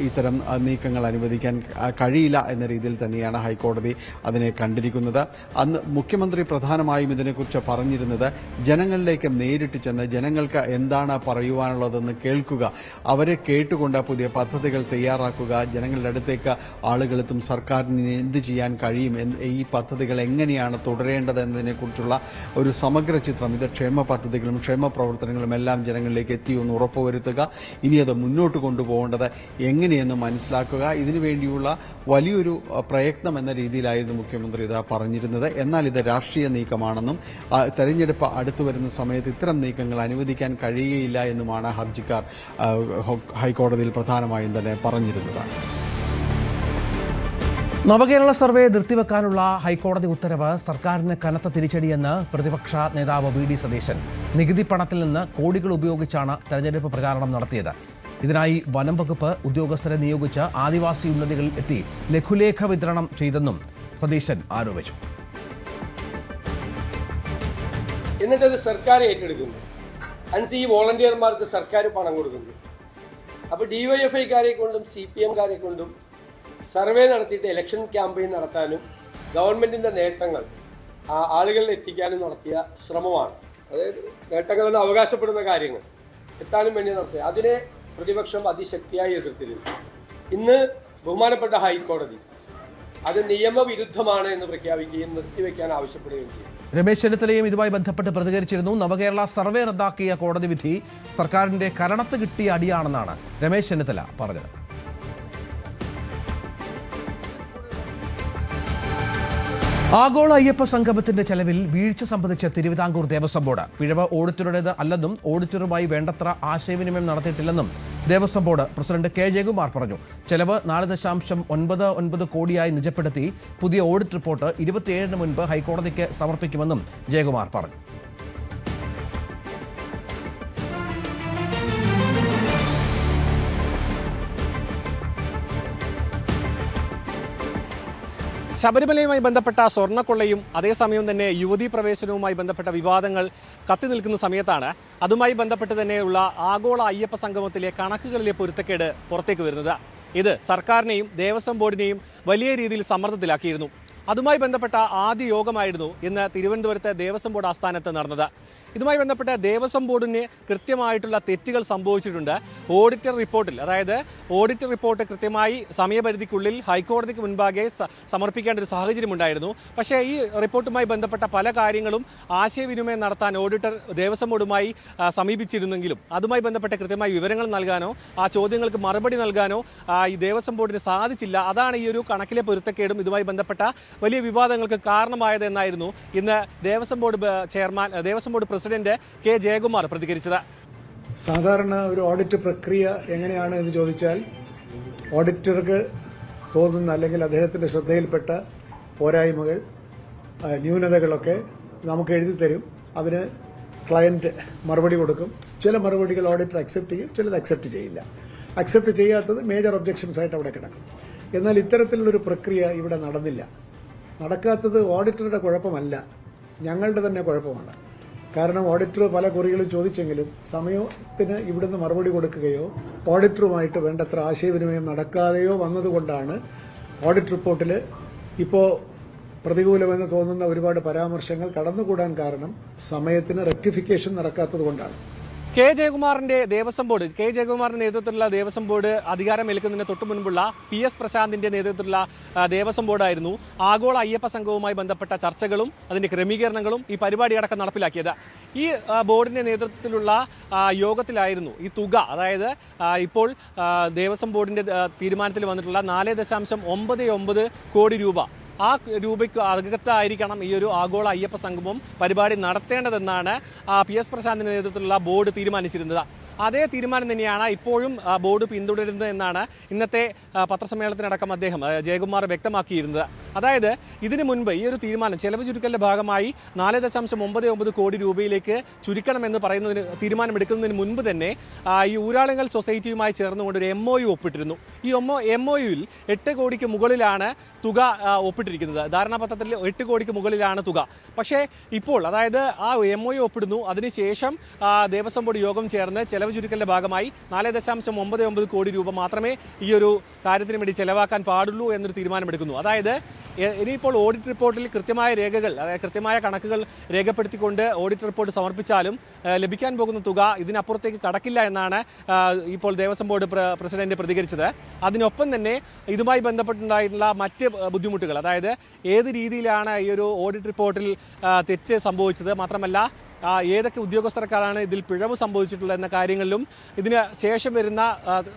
ഇത്തരം നീക്കങ്ങൾ അനുവദിക്കാൻ കഴിയില്ല എന്ന രീതിയിൽ തന്നെയാണ് ഹൈക്കോടതി അതിനെ കണ്ടിരിക്കുന്നത്. അന്ന് മുഖ്യമന്ത്രി പ്രധാനമായും ഇതിനെക്കുറിച്ച് പറഞ്ഞിരുന്നത് ജനങ്ങളിലേക്ക് നേരിട്ട് ചെന്ന് ജനങ്ങൾക്ക് എന്താണ് പറയുവാനുള്ളതെന്ന് കേൾക്കുക, അവരെ കേട്ടുകൊണ്ട് പുതിയ പദ്ധതികൾ തയ്യാറാക്കുക, ജനങ്ങളുടെ അടുത്തേക്ക് ആളുകളെത്തും, സർക്കാരിന് എന്ത് ചെയ്യാൻ കഴിയും, ഈ പദ്ധതികൾ എങ്ങനെയാണ് തുടരേണ്ടത് എന്നതിനെക്കുറിച്ചുള്ള ഒരു സമഗ്ര ചിത്രം, ഇത് ക്ഷേമ പദ്ധതികളും ക്ഷേമ പ്രവർത്തനങ്ങളും എല്ലാം ജനങ്ങളിലേക്ക് എത്തിയെന്ന് ഉറപ്പുവരുത്തുക, ഇനി അത് മുന്നോട്ട് കൊണ്ടുപോകേണ്ടത് എങ്ങനെയെന്ന് മനസ്സിലാക്കുക, ഇതിനുവേണ്ടിയുള്ള വലിയൊരു പ്രയത്നം എന്ന രീതിയിലായിരുന്നു മുഖ്യമന്ത്രി ഇത് പറഞ്ഞിരുന്നത്. എന്നാൽ ഇത് രാഷ്ട്രീയ നീക്കമാണെന്നും തെരഞ്ഞെടുപ്പ് അടുത്തു വരുന്ന സമയത്ത് ഇത്തരം നീക്കങ്ങൾ അനുവദിക്കാൻ കഴിയുകയില്ല എന്നുമാണ് ഹർജിക്കാർ ഹൈക്കോടതിയിൽ പ്രധാനമായും തന്നെ പറഞ്ഞിരുന്നത്. നവകേരള സർവേ നിർത്തിവെക്കാനുള്ള ഹൈക്കോടതി ഉത്തരവ് സർക്കാരിന് കനത്ത തിരിച്ചടിയെന്ന് പ്രതിപക്ഷ നേതാവ് VD സതീശൻ. നികുതി പണത്തിൽ നിന്ന് കോടികൾ ഉപയോഗിച്ചാണ് തെരഞ്ഞെടുപ്പ് പ്രചാരണം നടത്തിയത്. ഇതിനായി വനം വകുപ്പ് ഉദ്യോഗസ്ഥരെ നിയോഗിച്ച് ആദിവാസി ഉന്നതികളിൽ എത്തി ലഘുലേഖ വിതരണം ചെയ്തെന്നും സതീശൻ ആരോപിച്ചു. എന്നിട്ടത് സർക്കാർ ഏറ്റെടുക്കുന്നു. അൻസ് ഈ വോളണ്ടിയർമാർക്ക് സർക്കാർ പണം കൊടുക്കുന്നു. അപ്പോൾ DYFIക്കാരെ കൊണ്ടും CPMകാരെ കൊണ്ടും സർവേ നടത്തിയിട്ട് ഇലക്ഷൻ ക്യാമ്പയിൻ നടത്താനും ഗവൺമെൻറ്റിൻ്റെ നേട്ടങ്ങൾ ആളുകളിൽ എത്തിക്കാനും നടത്തിയ ശ്രമമാണ്. അതായത് നേട്ടങ്ങളെന്ന് അവകാശപ്പെടുന്ന കാര്യങ്ങൾ എത്താനും വേണ്ടി നടത്തിയ അതിനെ പ്രതിപക്ഷം അതിശക്തിയായി എതിർത്തിരുന്നു. ഇന്ന് ബഹുമാനപ്പെട്ട ഹൈക്കോടതി അത് നിയമവിരുദ്ധമാണ് എന്ന് പ്രഖ്യാപിക്കുകയും നിർത്തിവെക്കാൻ ആവശ്യപ്പെടുകയും ചെയ്തു. രമേശ് ചെന്നിത്തലയും ഇതുമായി ബന്ധപ്പെട്ട് പ്രതികരിച്ചിരുന്നു. നവകേരള സർവേ റദ്ദാക്കിയ കോടതി വിധി സർക്കാരിന്റെ കരണത്ത് കിട്ടിയ അടിയാണെന്നാണ് രമേശ് ചെന്നിത്തല പറഞ്ഞത്. ആഗോള അയ്യപ്പ സംഗമത്തിന്റെ ചെലവിൽ വീഴ്ച സംബന്ധിച്ച് തിരുവിതാംകൂർ ദേവസ്വം ബോർഡ് പിഴവ് ഓഡിറ്ററുടേത് അല്ലെന്നും ഓഡിറ്ററുമായി വേണ്ടത്ര ആശയവിനിമയം നടത്തിയിട്ടില്ലെന്നും Devaswom board president K. Jayakumar പറഞ്ഞു. ചെലവ് 4.99 കോടിയായി നിജപ്പെടുത്തി പുതിയ ഓഡിറ്റ് റിപ്പോർട്ട് 27-ന് മുൻപ് ഹൈക്കോടതിക്ക് സമർപ്പിക്കുമെന്നും ജയകുമാർ പറഞ്ഞു. ശബരിമലയുമായി ബന്ധപ്പെട്ട സ്വർണ്ണക്കൊള്ളയും അതേസമയം തന്നെ യുവതീ പ്രവേശനവുമായി ബന്ധപ്പെട്ട വിവാദങ്ങൾ കത്തി നിൽക്കുന്ന സമയത്താണ് അതുമായി ബന്ധപ്പെട്ട് തന്നെയുള്ള ആഗോള അയ്യപ്പ സംഗമത്തിലെ കണക്കുകളിലെ പൊരുത്തക്കേട് പുറത്തേക്ക് വരുന്നത്. ഇത് സർക്കാരിനെയും ദേവസ്വം ബോർഡിനെയും വലിയ രീതിയിൽ സമ്മർദ്ദത്തിലാക്കിയിരുന്നു. അതുമായി ബന്ധപ്പെട്ട ആദ്യ യോഗമായിരുന്നു ഇന്ന് തിരുവനന്തപുരത്ത് ദേവസ്വം ബോർഡ് ആസ്ഥാനത്ത് നടന്നത്. ഇതുമായി ബന്ധപ്പെട്ട് ദേവസ്വം ബോർഡിന് കൃത്യമായിട്ടുള്ള തെറ്റുകൾ സംഭവിച്ചിട്ടുണ്ട്. ഓഡിറ്റർ റിപ്പോർട്ടിൽ, അതായത് ഓഡിറ്റർ റിപ്പോർട്ട് കൃത്യമായി സമയപരിധിക്കുള്ളിൽ ഹൈക്കോടതിക്ക് മുൻപാകെ സമർപ്പിക്കേണ്ട ഒരു സാഹചര്യം ഉണ്ടായിരുന്നു. പക്ഷേ ഈ റിപ്പോർട്ടുമായി ബന്ധപ്പെട്ട പല കാര്യങ്ങളും ആശയവിനിമയം നടത്താൻ ഓഡിറ്റർ ദേവസ്വം ബോർഡുമായി സമീപിച്ചിരുന്നെങ്കിലും അതുമായി ബന്ധപ്പെട്ട കൃത്യമായി വിവരങ്ങൾ നൽകാനോ ആ ചോദ്യങ്ങൾക്ക് മറുപടി നൽകാനോ ഈ ദേവസ്വം ബോർഡിന് സാധിച്ചില്ല. അതാണ് ഈ ഒരു കണക്കിലെ പൊരുത്തക്കേടും ഇതുമായി ബന്ധപ്പെട്ട വലിയ വിവാദങ്ങൾക്ക് കാരണമായതെന്നായിരുന്നു ഇന്ന് Devaswom board president K Jayakumar പ്രതികരിച്ചത്. സാധാരണ ഒരു ഓഡിറ്റ് പ്രക്രിയ എങ്ങനെയാണ് എന്ന് ചോദിച്ചാൽ, ഓഡിറ്റർക്ക് തോന്നുന്ന അല്ലെങ്കിൽ അദ്ദേഹത്തിന്റെ ശ്രദ്ധയിൽപ്പെട്ട പോരായ്മകൾ, ന്യൂനതകളൊക്കെ നമുക്ക് എഴുതി തരും. അതിന് ക്ലയന്റ് മറുപടി കൊടുക്കും. ചില മറുപടികൾ ഓഡിറ്റർ അക്സെപ്റ്റ് ചെയ്യും, ചിലത് അക്സെപ്റ്റ് ചെയ്യില്ല. അക്സെപ്റ്റ് ചെയ്യാത്തത് മേജർ ഒബ്ജക്ഷൻസ് ആയിട്ട് അവിടെ കിടക്കും. എന്നാൽ ഇത്തരത്തിലുള്ളൊരു പ്രക്രിയ ഇവിടെ നടന്നില്ല. നടക്കാത്തത് ഓഡിറ്ററുടെ കുഴപ്പമല്ല, ഞങ്ങളുടെ തന്നെ കുഴപ്പമാണ്. കാരണം ഓഡിറ്റർ പല കുറികളും ചോദിച്ചെങ്കിലും സമയത്തിന് ഇവിടുന്ന് മറുപടി കൊടുക്കുകയോ ഓഡിറ്ററുമായിട്ട് വേണ്ടത്ര ആശയവിനിമയം നടക്കാതെയോ വന്നതുകൊണ്ടാണ് ഓഡിറ്റ് റിപ്പോർട്ടിൽ ഇപ്പോൾ പ്രതികൂലമെന്ന് തോന്നുന്ന ഒരുപാട് പരാമർശങ്ങൾ കടന്നുകൂടാൻ കാരണം സമയത്തിന് റെക്ടിഫിക്കേഷൻ നടക്കാത്തതുകൊണ്ടാണ്. കെ ജയകുമാറിന്റെ നേതൃത്വത്തിലുള്ള ദേവസ്വം ബോർഡ് അധികാരമേൽക്കുന്നതിന് തൊട്ടു മുൻപുള്ള PS പ്രശാന്തിന്റെ നേതൃത്വത്തിലുള്ള ദേവസ്വം ബോർഡായിരുന്നു ആഗോള അയ്യപ്പ സംഘവുമായി ബന്ധപ്പെട്ട ചർച്ചകളും അതിന്റെ ക്രമീകരണങ്ങളും ഈ പരിപാടിയടക്കം നടപ്പിലാക്കിയത്. ഈ ബോർഡിന്റെ നേതൃത്വത്തിലുള്ള യോഗത്തിലായിരുന്നു ഈ തുക, അതായത് ഇപ്പോൾ ദേവസ്വം ബോർഡിന്റെ തീരുമാനത്തിൽ വന്നിട്ടുള്ള 4.99 കോടി രൂപ, ആ രൂപയ്ക്ക് അകത്തായിരിക്കണം ഈ ഒരു ആഗോള അയ്യപ്പ സംഗമം പരിപാടി നടത്തേണ്ടതെന്നാണ് PS പ്രശാന്തിന്റെ നേതൃത്വത്തിലുള്ള ബോർഡ് തീരുമാനിച്ചിരുന്നത്. അതേ തീരുമാനം തന്നെയാണ് ഇപ്പോഴും ബോർഡ് പിന്തുടരുന്നത് എന്നാണ് ഇന്നത്തെ പത്രസമ്മേളനത്തിനടക്കം അദ്ദേഹം ജയകുമാർ വ്യക്തമാക്കിയിരുന്നത്. അതായത് ഇതിനു മുൻപ് ഈ ഒരു തീരുമാനം ചെലവ് ചുരുക്കലിന്റെ ഭാഗമായി 4.99 കോടി രൂപയിലേക്ക് ചുരുക്കണമെന്ന് തീരുമാനമെടുക്കുന്നതിന് മുൻപ് തന്നെ ഈ ഊരാളുങ്കൽ സൊസൈറ്റിയുമായി ചേർന്നുകൊണ്ട് ഒരു MOU ഒപ്പിട്ടിരുന്നു. ഈ MOUയിൽ 8 കോടിക്ക് മുകളിലാണ് തുക ഒപ്പിട്ടിരിക്കുന്നത്. ധാരണാപത്രത്തിൽ 8 കോടിക്ക് മുകളിലാണ് തുക. പക്ഷേ ഇപ്പോൾ, അതായത് ആ MOU ഒപ്പിടുന്നു, അതിനുശേഷം ദേവസ്വം ബോർഡ് യോഗം ചേർന്ന് ചെലവ് ചുരുക്കലിന്റെ ഭാഗമായി 4.99 കോടി രൂപ മാത്രമേ ഈ ഒരു കാര്യത്തിന് വേണ്ടി ചെലവാക്കാൻ പാടുള്ളൂ എന്നൊരു തീരുമാനമെടുക്കുന്നു. അതായത് ഇനിയിപ്പോൾ ഓഡിറ്റ് റിപ്പോർട്ടിൽ കൃത്യമായ രേഖകൾ, അതായത് കൃത്യമായ കണക്കുകൾ രേഖപ്പെടുത്തിക്കൊണ്ട് ഓഡിറ്റ് റിപ്പോർട്ട് സമർപ്പിച്ചാലും ലഭിക്കാൻ പോകുന്ന തുക ഇതിനപ്പുറത്തേക്ക് കടക്കില്ല എന്നാണ് ഇപ്പോൾ ദേവസ്വം ബോർഡ് പ്രസിഡന്റ് പ്രതികരിച്ചത്. അതിനൊപ്പം തന്നെ ഇതുമായി ബന്ധപ്പെട്ടുണ്ടായിട്ടുള്ള മറ്റ് ബുദ്ധിമുട്ടുകൾ, അതായത് ഏത് രീതിയിലാണ് ഈ ഒരു ഓഡിറ്റ് റിപ്പോർട്ടിൽ തെറ്റ് സംഭവിച്ചത്, മാത്രമല്ല ഏതൊക്കെ ഉദ്യോഗസ്ഥർക്കാരാണ് ഇതിൽ പിഴവ് സംഭവിച്ചിട്ടുള്ളത് എന്ന കാര്യങ്ങളിലും ഇതിന് ശേഷം വരുന്ന